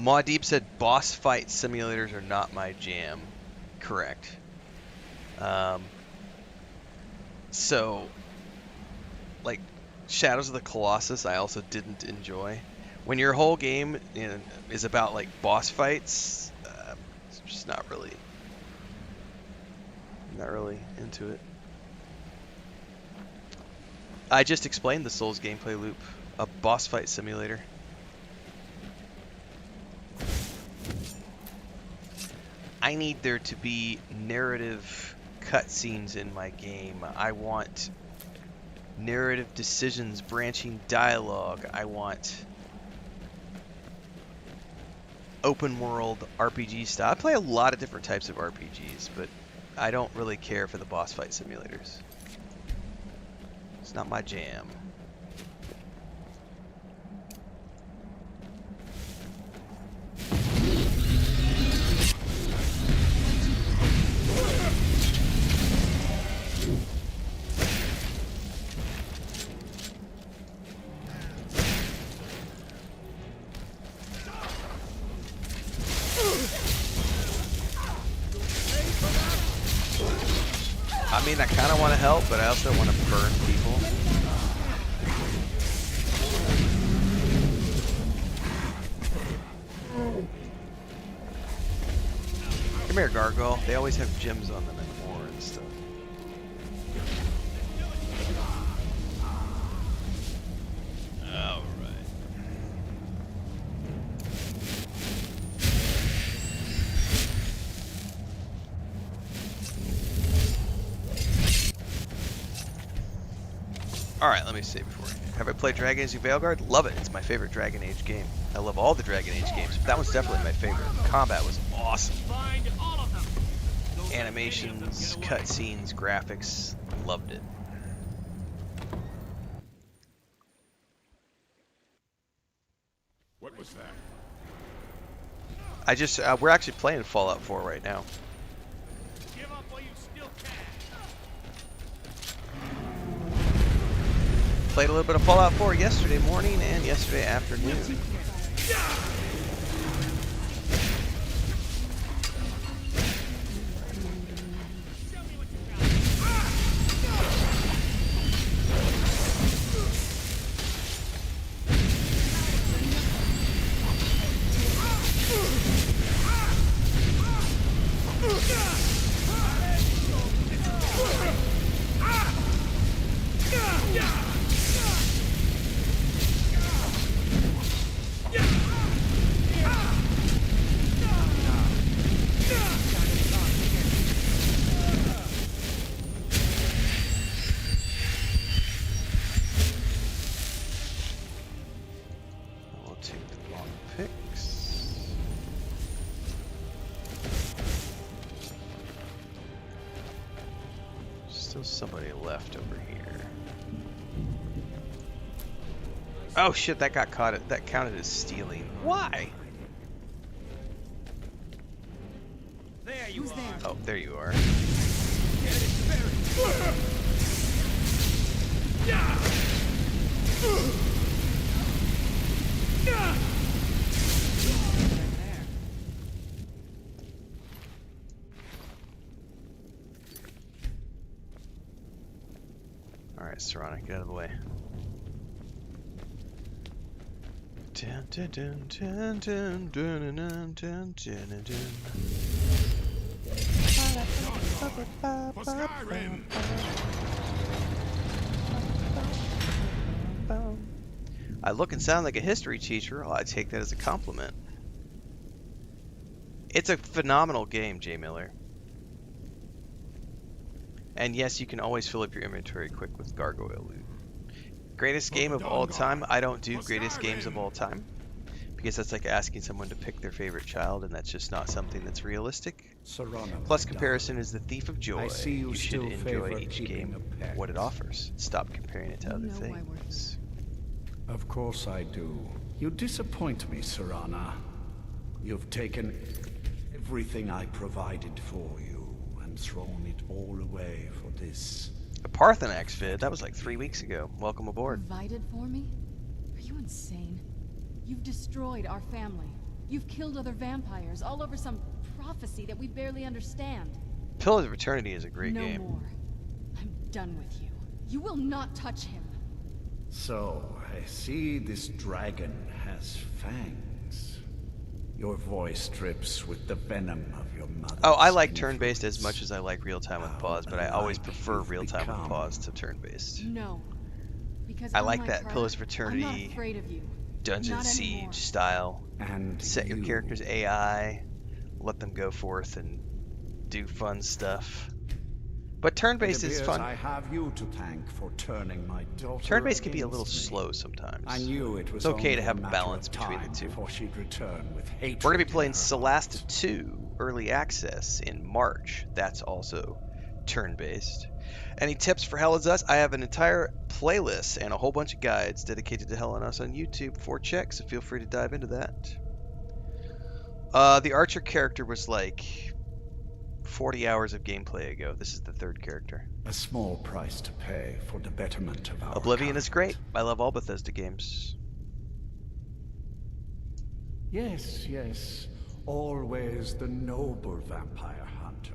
Maudib said boss fight simulators are not my jam. Correct. So, like, Shadows of the Colossus I also didn't enjoy. When your whole game is about, like, boss fights, it's just not really into it. I just explained the Souls gameplay loop, a boss fight simulator. I need there to be narrative cutscenes in my game. I want narrative decisions, branching dialogue. I want open world RPG style. I play a lot of different types of RPGs, but I don't really care for the boss fight simulators. It's not my jam. I mean, I kind of want to help, but I also want to burn people. Come here, Gargoyle. They always have gems on them and more and stuff. Alright. Alright, let me see before. Have I played Dragon Age Veilguard? Love it. It's my favorite Dragon Age game. I love all the Dragon Age games, but that one's definitely my favorite. Combat was awesome. Animations, cutscenes, graphics, loved it. What was that? I just, we're actually playing Fallout 4 right now. Give up while you still can. Played a little bit of Fallout 4 yesterday morning and yesterday afternoon. Somebody left over here. Oh shit, that got caught. That counted as stealing. Why? There you are. There? Oh, there you are. Alright, Serrano, get out of the way. Dun, dun, dun, dun, dun, dun, dun, dun, dun, dun. For Skyrim! I look and sound like a history teacher. Oh, I take that as a compliment. It's a phenomenal game, J. Miller. And yes, you can always fill up your inventory quick with gargoyle loot. Greatest game of all time? I don't do greatest games of all time. Because that's like asking someone to pick their favorite child, and that's just not something that's realistic. Serana, Plus, comparison is the thief of joy. I see you should still enjoy favor each keeping game a pet. what it offers. Stop comparing it to other You know why we're things. Of course I do. You disappoint me, Serana. You've taken everything I provided for you and thrown it all away for this. The Parthenax vid, that was like 3 weeks ago. Welcome aboard. Provided for me? Are you insane? You've destroyed our family. You've killed other vampires all over some prophecy that we barely understand. Pillars of Eternity is a great No game. more. I'm done with you. You will not touch him. So, I see this dragon has fangs. Your voice drips with the venom of your mother. Oh, I like turn-based as much as I like real-time with pause, but I always prefer real-time with pause to turn-based. No. Because I like unlike that her, Pillars of I'm Eternity, not afraid of you. Dungeon Not Siege anymore. style. And Set your you. character's AI, let them go forth and do fun stuff. But turn-based is fun. I have you to thank for turning my daughter. Turn-based can be a little against me. slow sometimes. I knew it was It's okay only to have a matter balance of between the time two. before she'd return with hatred. We're going to be in playing her Celeste heart. 2 Early Access in March. That's also turn-based. Any tips for Hell Is Us? I have an entire playlist and a whole bunch of guides dedicated to Hell on Us on YouTube for check, so feel free to dive into that. The Archer character was like 40 hours of gameplay ago. This is the third character. A small price to pay for the betterment of our Oblivion is kind. great. I love all Bethesda games. Yes, yes. Always the noble vampire hunter.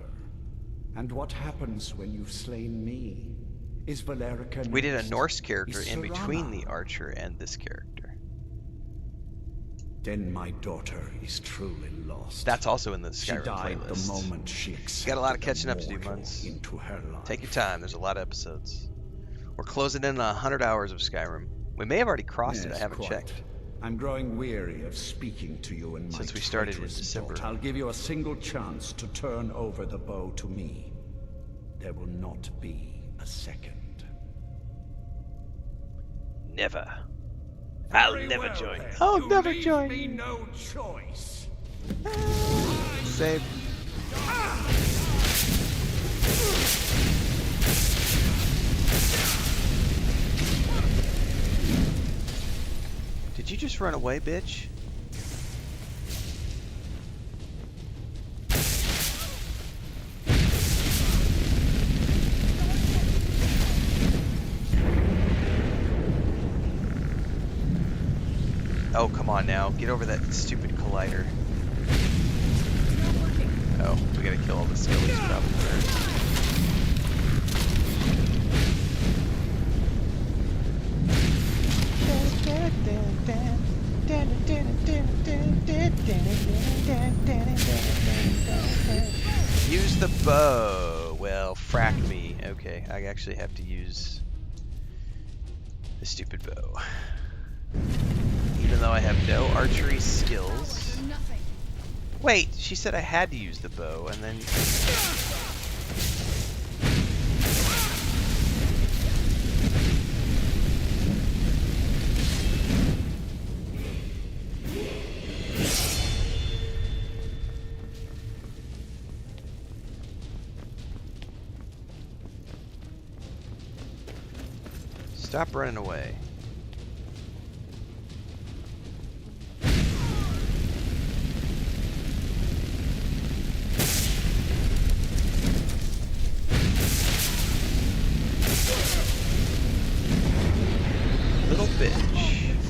And what happens when you've slain me? Is Valerica We did a next? Norse character Is in between Serana? the Archer and this character. Then my daughter is truly lost. That's also in the She Skyrim died playlist. the moment she accepted Got a lot of catching up to do, mortal Muns. into her life. Take your time. There's a lot of episodes. We're closing in on 100 hours of Skyrim. We may have already crossed it. I Yes, haven't quite. checked. I'm growing weary of speaking to you in my Since we started in traitorous December. thought. I'll give you a single chance to turn over the bow to me. There will not be a second. Never. I'll Very never well, join. then. I'll You never leave join. me no choice. Save. Did you just run away, bitch? Oh, come on now. Get over that stupid collider. Oh, we gotta kill all the skellies probably first. Use the bow. Well, frack me. Okay, I actually have to use the stupid bow. Even though I have no archery skills. Nothing. Wait, she said I had to use the bow, and then... Stop running away. Little bitch.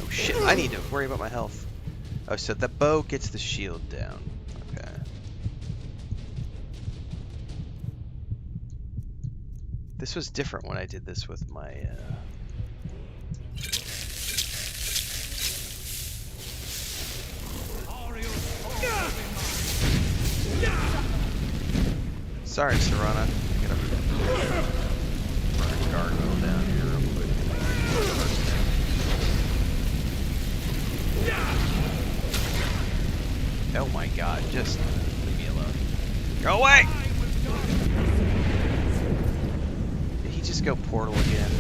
Oh shit, I need to worry about my health. Oh, so the bow gets the shield down. Okay. This was different when I did this with my, Ariel's Sorry, Serana. I gotta burn a gargoyle down here real quick. Oh my god, just leave me alone. Go away! Did he just go portal again?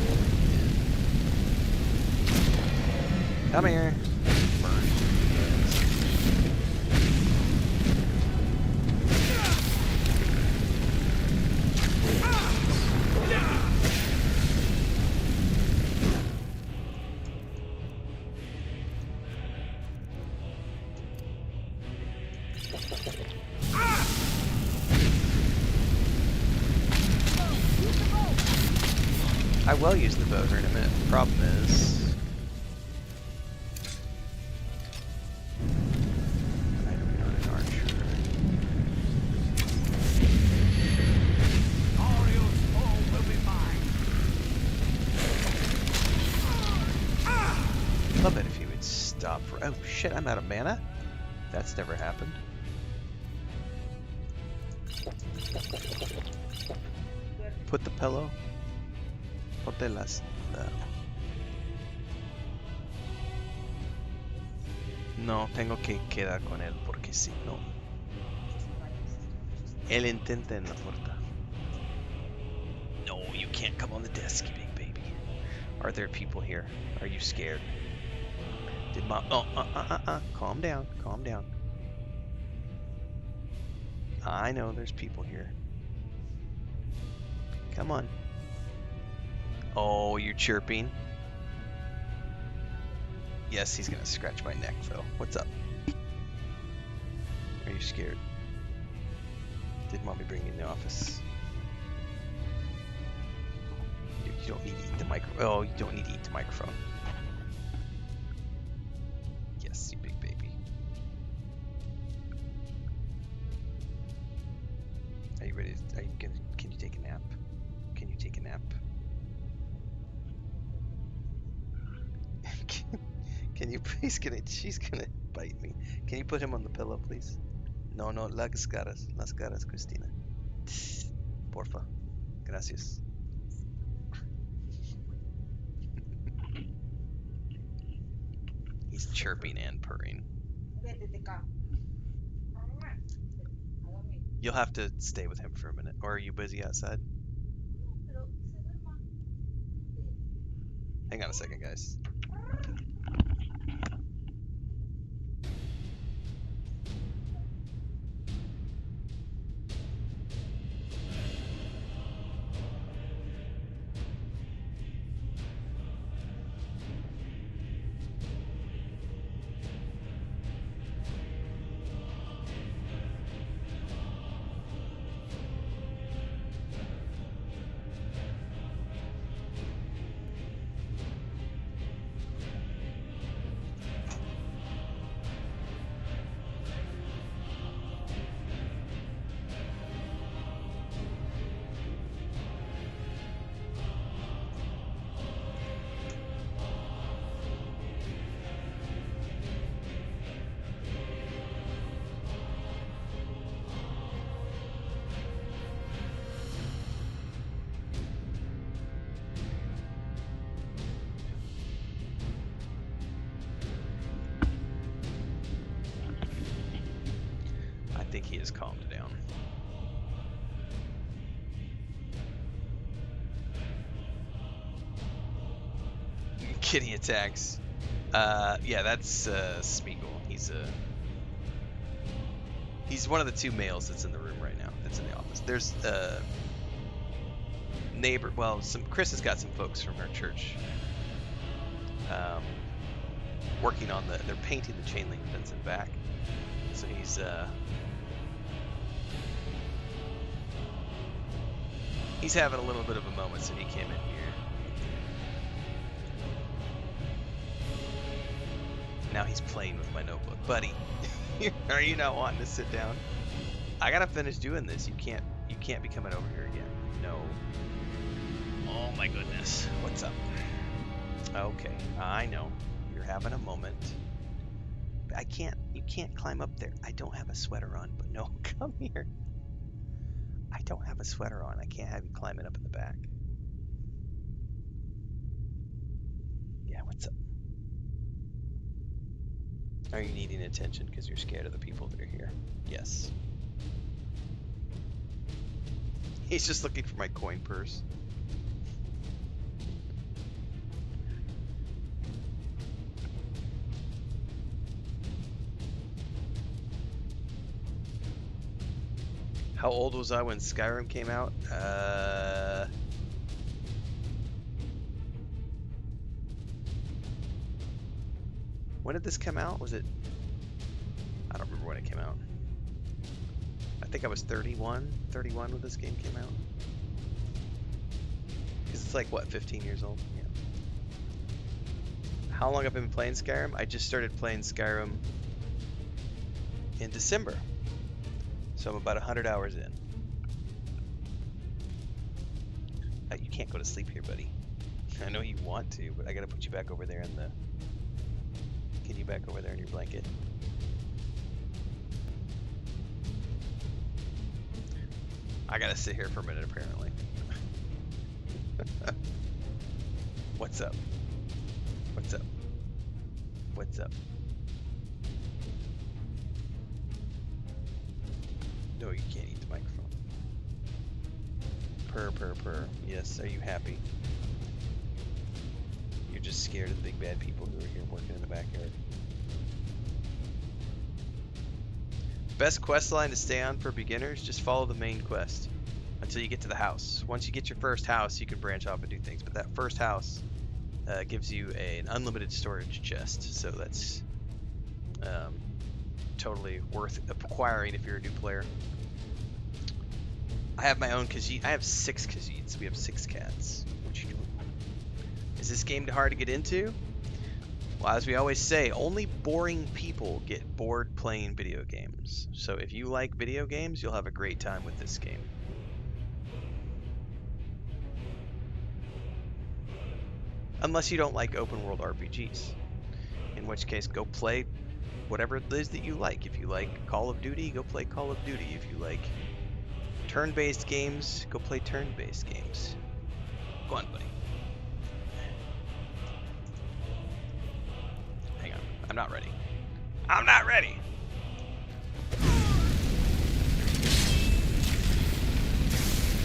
Come here. Burn. I will use the bow here in a minute. The problem is... I don't know an archer. Ariel's fall will be mine. Love it if you would stop for... Oh shit, I'm out of mana? That's never happened. Put the pillow. Ponte las... No, tengo que quedar con él porque si no... Él intenta en la puerta. No, you can't come on the desk, you big baby. Are there people here? Are you scared? Did Mom... Oh, calm down, calm down. I know there's people here. Come on. Oh, you're chirping. Yes, he's gonna scratch my neck, though. What's up? Are you scared? Did Mommy bring you in the office? You don't need to eat the microphone. Oh, you don't need to eat the microphone. Yes, you big baby. Are you ready? Are you gonna? Can you take a nap? Can you take a nap? Can you please? She's gonna bite me. Can you put him on the pillow, please? No, las caras, Cristina. Porfa. Gracias. He's chirping and purring. You'll have to stay with him for a minute. Or are you busy outside? Hang on a second, guys. I think he has calmed down. Kitty attacks. Yeah, that's Smeagol. He's one of the two males that's in the room right now. That's in the office. There's neighbor. Well, Chris has got some folks from our church working on they're painting the chain link fence in back. So he's having a little bit of a moment, so he came in here. Now he's playing with my notebook. Buddy, are you not wanting to sit down? I gotta finish doing this. You can't be coming over here again. No. Oh my goodness. What's up? Okay, I know. You're having a moment. I can't. You can't climb up there. I don't have a sweater on. But no, come here. I don't have a sweater on. I can't have you climbing up in the back. Yeah, what's up? Are you needing attention because you're scared of the people that are here? Yes. He's just looking for my coin purse. How old was I when Skyrim came out? When did this come out? Was it... I don't remember when it came out. I think I was 31 when this game came out. Because it's like, what, 15 years old? Yeah. How long have I been playing Skyrim? I just started playing Skyrim in December. So I'm about 100 hours in. You can't go to sleep here, buddy. I know you want to, but I gotta put you back over there in the... Get you back over there in your blanket. I gotta sit here for a minute, apparently. What's up? What's up? What's up? No, you can't eat the microphone. Purr, purr, purr. Yes, are you happy? You're just scared of the big bad people who are here working in the backyard. Best quest line to stay on for beginners, just follow the main quest until you get to the house. Once you get your first house, you can branch off and do things, but that first house gives you an unlimited storage chest, so that's totally worth acquiring if you're a new player. I have my own Khajiit. I have 6 Khajiits. We have 6 cats. What you doing? Is this game hard to get into? Well, as we always say, only boring people get bored playing video games. So if you like video games, you'll have a great time with this game. Unless you don't like open world RPGs. In which case, go play whatever it is that you like. If you like Call of Duty, go play Call of Duty. If you like turn-based games, go play turn-based games. Go on, buddy. Hang on. I'm not ready. I'm not ready!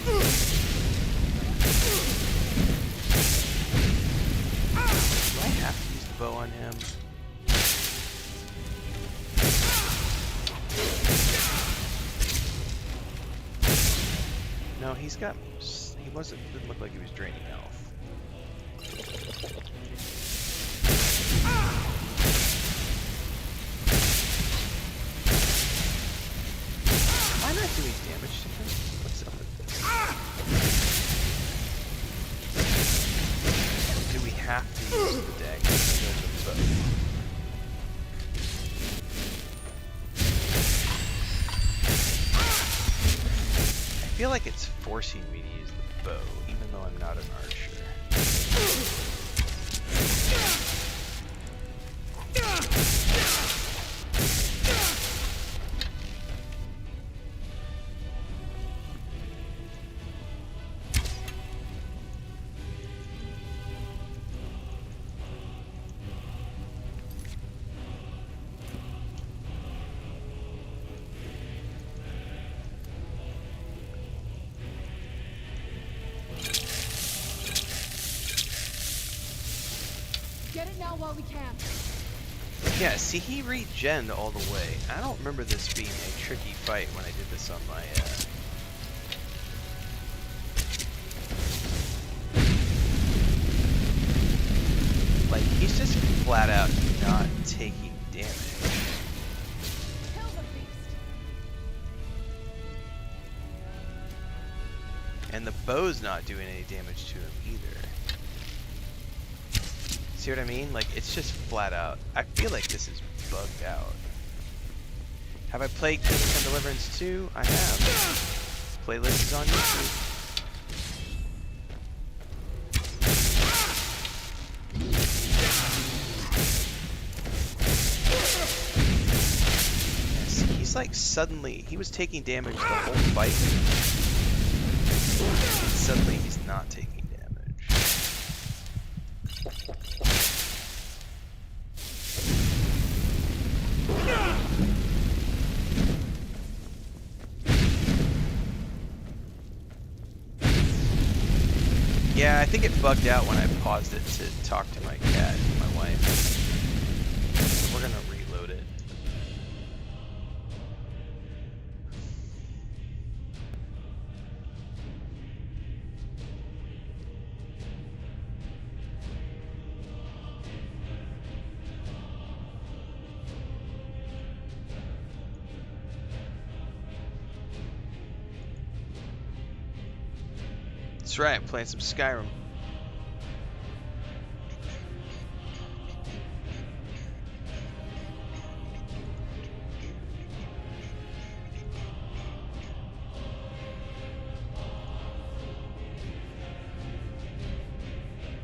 Do I have to use the bow on him? No, he didn't look like he was draining health. Am I not doing damage to him? What's up with this? Do we have to use the dagger instead of the bow? I feel like it's forcing me to use the bow, even though I'm not an archer. Get it now while we can. Yeah, see, he regened all the way. I don't remember this being a tricky fight when I did this on my, Like, he's just flat out not taking damage. Kill the beast. And the bow's not doing any damage to him either. See what I mean? Like, it's just flat out. I feel like this is bugged out. Have I played Kingdom Come Deliverance 2? I have. Playlist is on YouTube. like suddenly he was taking damage the whole fight, and suddenly he's not taking damage. Yeah, I think it bugged out when I paused it to talk to my cat and my wife. We're gonna reload it. That's right, I'm playing some Skyrim.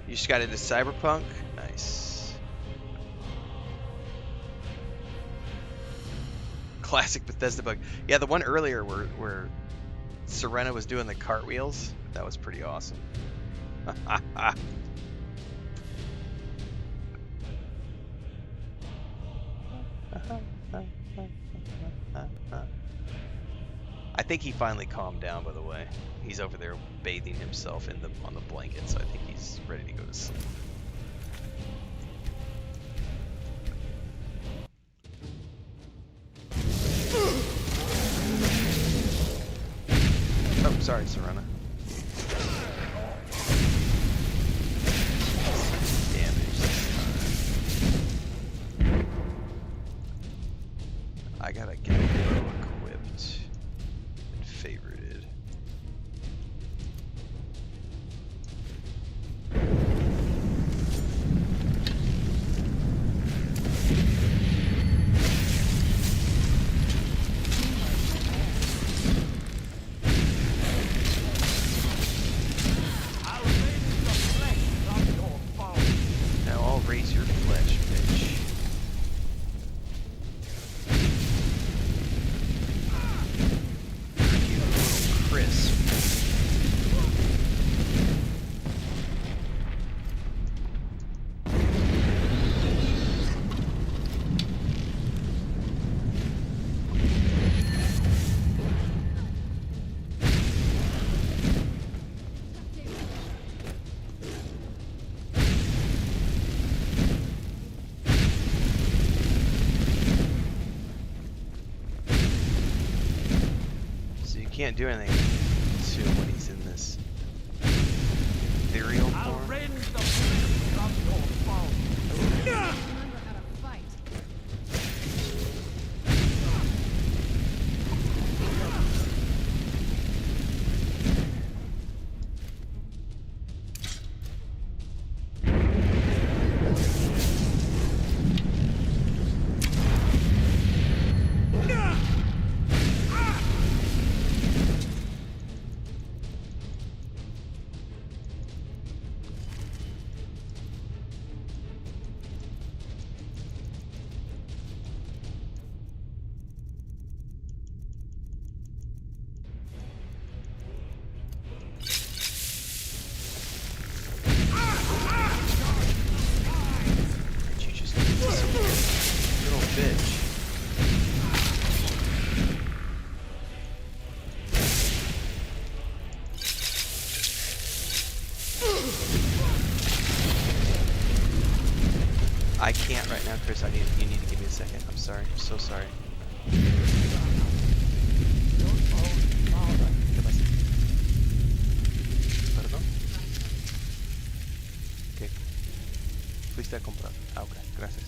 You just got into Cyberpunk? Nice. Classic Bethesda bug. Yeah, the one earlier where Serena was doing the cartwheels, that was pretty awesome. I think he finally calmed down, by the way. He's over there bathing himself on the blanket, so I think he's ready to go to sleep. Oh, sorry, Serena. Damage this time. I gotta get a bow equipped and favorited. Now I'll raise your flesh, bitch. You little crisp. So you can't do anything to him when he's in this ethereal form. Remember how to fight. You just disappear. Little bitch. I can't right now, Chris. You need to give me a second. I'm sorry. I'm so sorry. ¿Qué pasa? ¿Perdón? ¿Qué? Fuiste a comprar. Ah, ok. Gracias.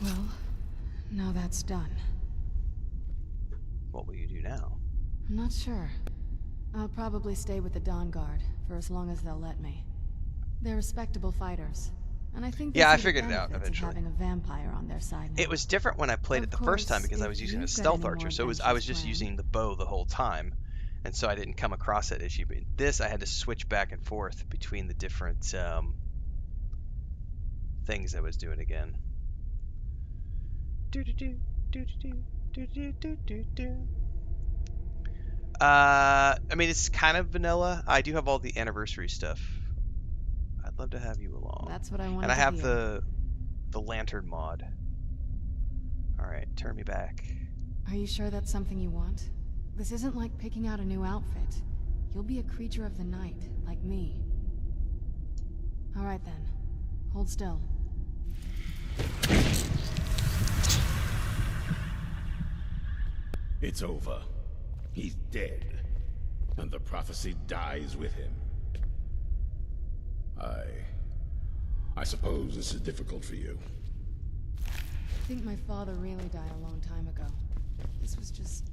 Well, now that's done. What will you do now? I'm not sure. I'll probably stay with the Dawn Guard for as long as they'll let me. They're respectable fighters, And I think they Yeah, I see the figured it out benefits of eventually. having a vampire on their side now. It was different when I played it Of the first time course, because I if was using a you've got stealth any archer, more so I was adventures just planned. using the bow the whole time, and so I didn't come across that issue. But this, I had to switch back and forth between the different things I was doing again. I mean, it's kind of vanilla. I do have all the anniversary stuff. I'd love to have you along. That's what I wanted And I to have hear. the lantern mod. All right, turn me back. Are you sure that's something you want? This isn't like picking out a new outfit. You'll be a creature of the night, like me. Alright then. Hold still. It's over. He's dead. And the prophecy dies with him. I suppose this is difficult for you. I think my father really died a long time ago. This was just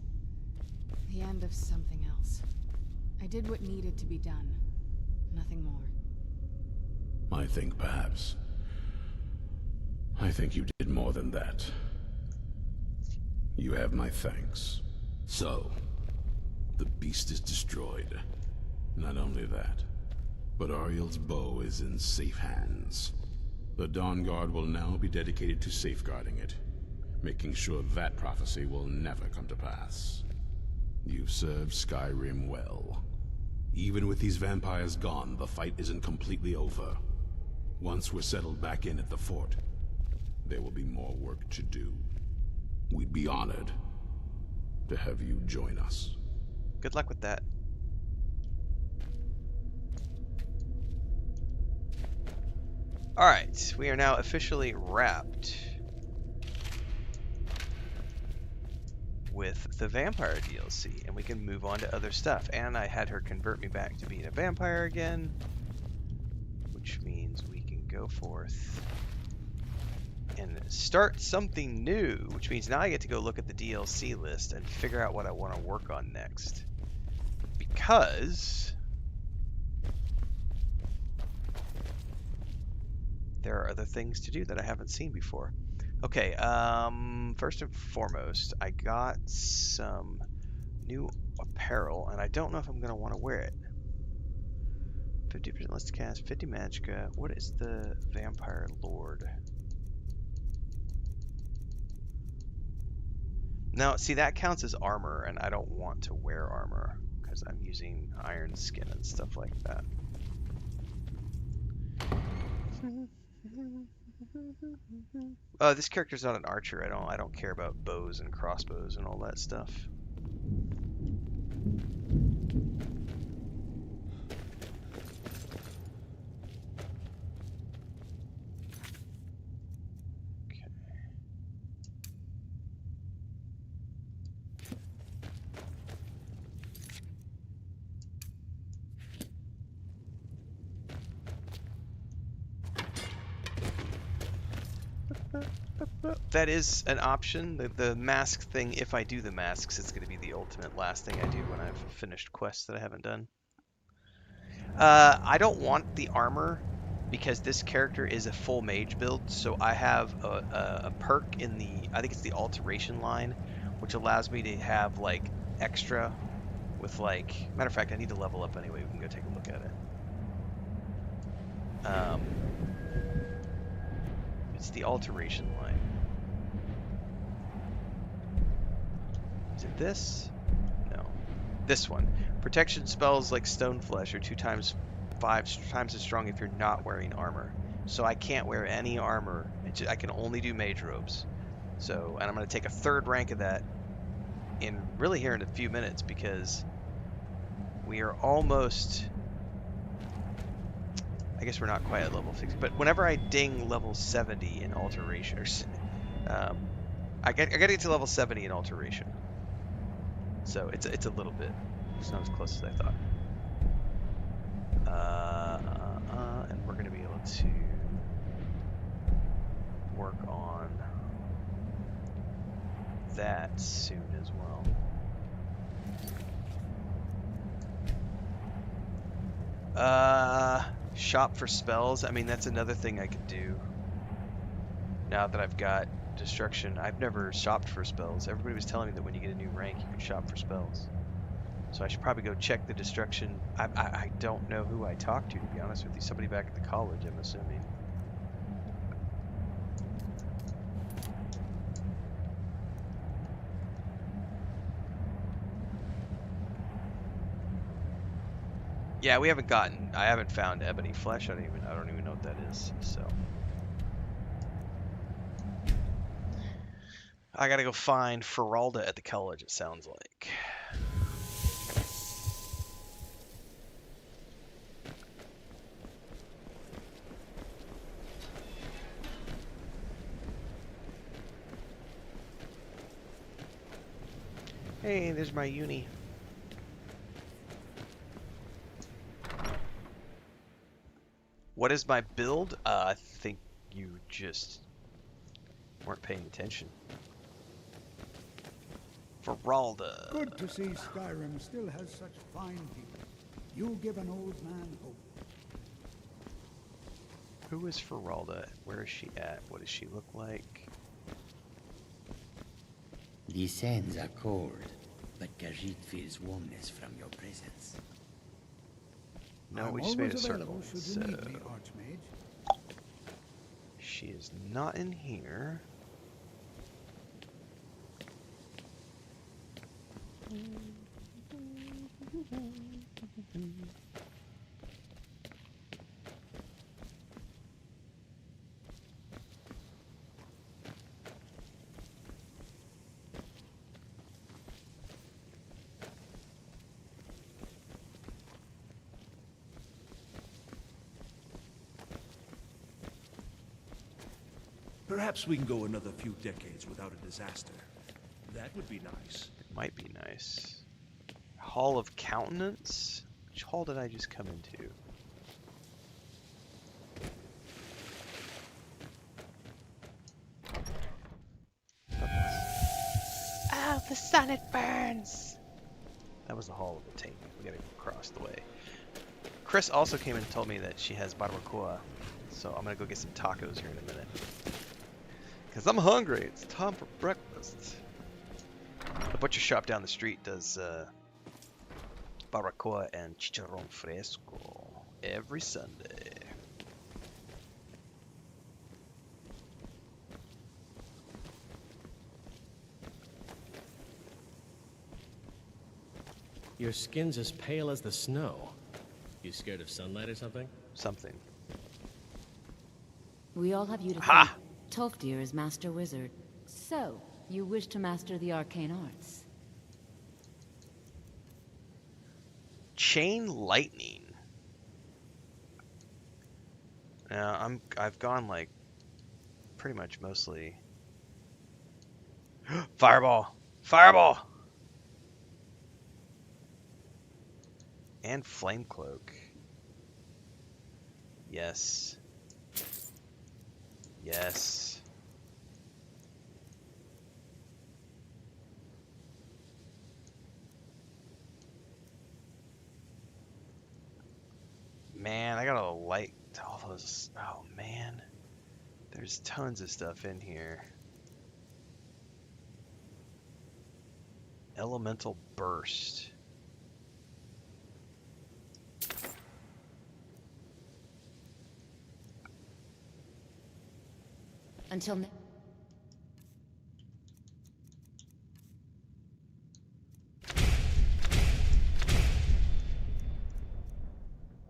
the end of something else. I did what needed to be done. Nothing more. I think perhaps. I think you did more than that. You have my thanks. So, the beast is destroyed. Not only that, but Ariel's bow is in safe hands. The Dawn Guard will now be dedicated to safeguarding it, making sure that prophecy will never come to pass. You've served Skyrim well. Even with these vampires gone, the fight isn't completely over. Once we're settled back in at the fort, there will be more work to do. We'd be honored to have you join us. Good luck with that. Alright, we are now officially wrapped with the vampire DLC, and we can move on to other stuff. And I had her convert me back to being a vampire again, which means we can go forth and start something new, which means now I get to go look at the DLC list and figure out what I want to work on next. Because there are other things to do that I haven't seen before. Okay, first and foremost, I got some new apparel, and I don't know if I'm going to want to wear it. 50% less to cast, 50 magicka. What is the Vampire Lord? Now, see, that counts as armor, and I don't want to wear armor because I'm using iron skin and stuff like that. This character's not an archer. I don't care about bows and crossbows and all that stuff. That is an option. The mask thing, if I do the masks, it's going to be the ultimate last thing I do when I've finished quests that I haven't done. I don't want the armor because this character is a full mage build, so I have a perk in the, I think it's the alteration line, which allows me to have like extra with like, matter of fact, I need to level up anyway. We can go take a look at it. It's the alteration line. Is it this? No. This one. Protection spells like Stone Flesh are 5 times as strong if you're not wearing armor. So I can't wear any armor. I can only do mage robes. So, and I'm going to take a 3rd rank of that in really here in a few minutes because we are almost, I guess we're not quite at level 60, but whenever I ding level 70 in alteration, I got to get to level 70 in alteration. So it's a little bit. It's not as close as I thought. And we're going to be able to work on that soon as well. Shop for spells. I mean, that's another thing I could do. Now that I've got destruction, I've never shopped for spells. Everybody was telling me that when you get a new rank, you can shop for spells. So I should probably go check the destruction. I don't know who I talked to be honest with you. Somebody back at the college, I'm assuming. Yeah, I haven't found ebony flesh. I don't even know what that is. So I gotta go find Feralda at the college, it sounds like. Hey, there's my uni. What is my build? I think you just weren't paying attention. Feralda. Good to see Skyrim still has such fine people. You give an old man hope. Who is Feralda? Where is she at? What does she look like? The sands are cold, but Khajiit feels warmness from your presence. No, we just made a circle. So she is not in here. Perhaps we can go another few decades without a disaster. That would be nice. It might be nice. Hall of Countenance? Which hall did I just come into? Oh, the sun, it burns! That was the Hall of Attainment. We gotta go across the way. Chris also came and told me that she has barbacoa, so I'm gonna go get some tacos here in a minute. Because I'm hungry. It's time for breakfast. The butcher shop down the street does barbacoa and chicharrón fresco every Sunday. Your skin's as pale as the snow. You scared of sunlight or something? Something. We all have you to Ha! thank. Tolfdir is Master Wizard. So, you wish to master the arcane arts? Chain lightning. Now I've gone like pretty much mostly. Fireball! Fireball! And flame cloak. Yes. Yes. Man, I gotta light all those. Oh man, there's tons of stuff in here. Elemental burst. Until now.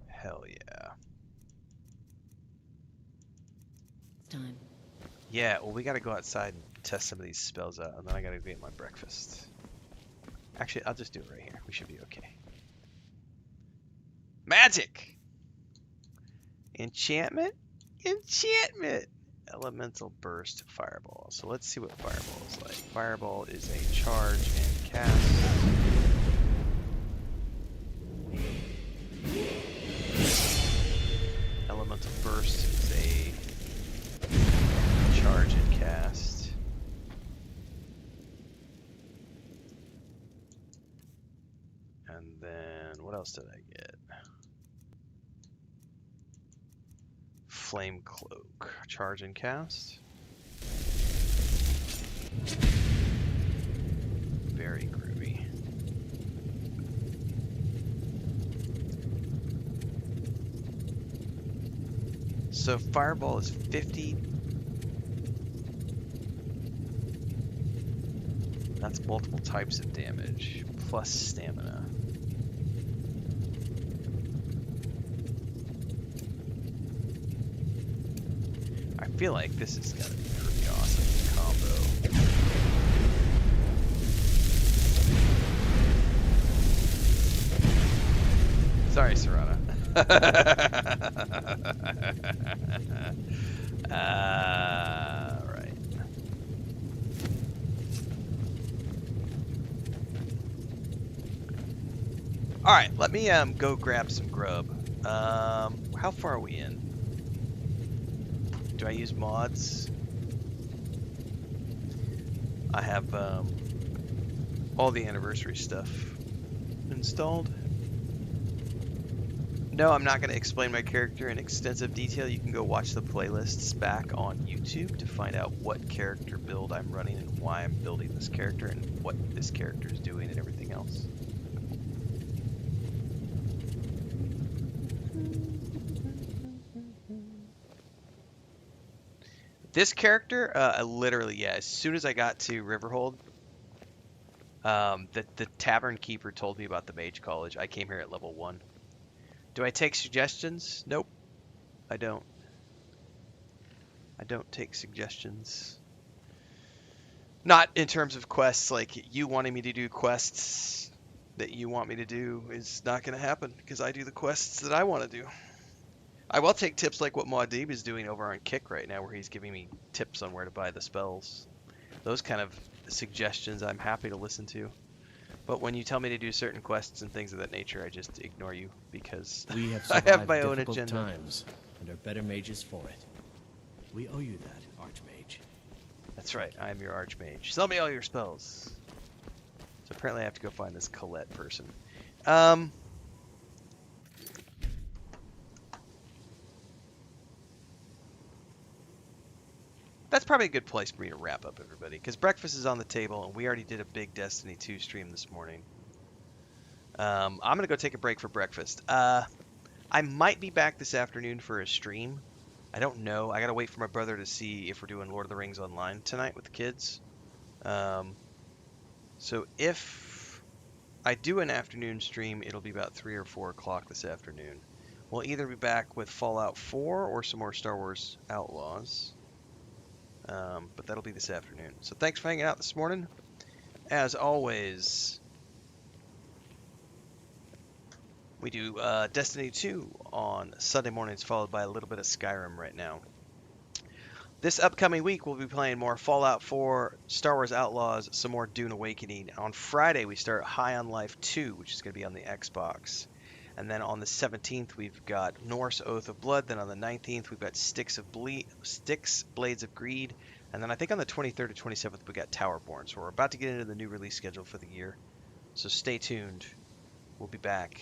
Hell yeah. Time. Yeah, well, we gotta go outside and test some of these spells out, and then I gotta go get my breakfast. Actually, I'll just do it right here. We should be okay. Magic! Enchantment? Enchantment! Elemental burst, fireball. So let's see what fireball is like. Fireball is a charge and cast. Elemental burst is a charge and cast. And then what else did I get? Flame Cloak. Charge and cast. Very groovy. So Fireball is 50. That's multiple types of damage, plus stamina. I feel like this is gonna be a pretty awesome combo. Sorry, Serrana. Right. All right, let me go grab some grub. How far are we in? Do I use mods? I have all the anniversary stuff installed. No, I'm not going to explain my character in extensive detail. You can go watch the playlists back on YouTube to find out what character build I'm running and why I'm building this character and what this character is doing and everything else. This character, literally, yeah, as soon as I got to Riverhold, the tavern keeper told me about the mage college. I came here at level 1. Do I take suggestions? Nope, I don't. I don't take suggestions. Not in terms of quests, like you wanting me to do quests that you want me to do is not going to happen because I do the quests that I want to do. I will take tips like what Muad'Dib is doing over on Kick right now, where he's giving me tips on where to buy the spells. Those kind of suggestions I'm happy to listen to. But when you tell me to do certain quests and things of that nature, I just ignore you because we have I have my own difficult agenda. Times and are better mages for it. We owe you that, Archmage. That's right, I am your Archmage. Sell me all your spells. So apparently I have to go find this Colette person. That's probably a good place for me to wrap up, everybody, because breakfast is on the table, and we already did a big Destiny 2 stream this morning. I'm going to go take a break for breakfast. I might be back this afternoon for a stream. I don't know. I got to wait for my brother to see if we're doing Lord of the Rings online tonight with the kids. So if I do an afternoon stream, it'll be about 3 or 4 o'clock this afternoon. We'll either be back with Fallout 4 or some more Star Wars Outlaws. But that'll be this afternoon. So thanks for hanging out this morning. As always, we do Destiny 2 on Sunday mornings, followed by a little bit of Skyrim right now. This upcoming week, we'll be playing more Fallout 4, Star Wars Outlaws, some more Dune Awakening. On Friday, we start High on Life 2, which is going to be on the Xbox. And then on the 17th, we've got Norse Oath of Blood. Then on the 19th, we've got Styx, Blades of Greed. And then I think on the 23rd or 27th, we got Towerborn. So we're about to get into the new release schedule for the year. So stay tuned. We'll be back.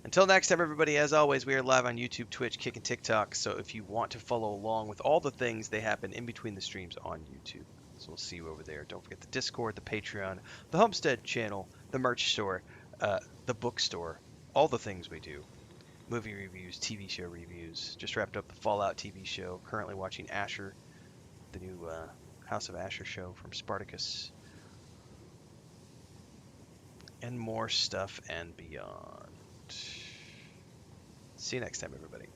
Until next time, everybody, as always, we are live on YouTube, Twitch, Kick, and TikTok. So if you want to follow along with all the things that happen in between the streams on YouTube. So we'll see you over there. Don't forget the Discord, the Patreon, the Homestead channel, the merch store, the bookstore. All the things we do. Movie reviews, TV show reviews. Just wrapped up the Fallout TV show. Currently watching Asher, the new House of Asher show from Spartacus. And more stuff and beyond. See you next time, everybody.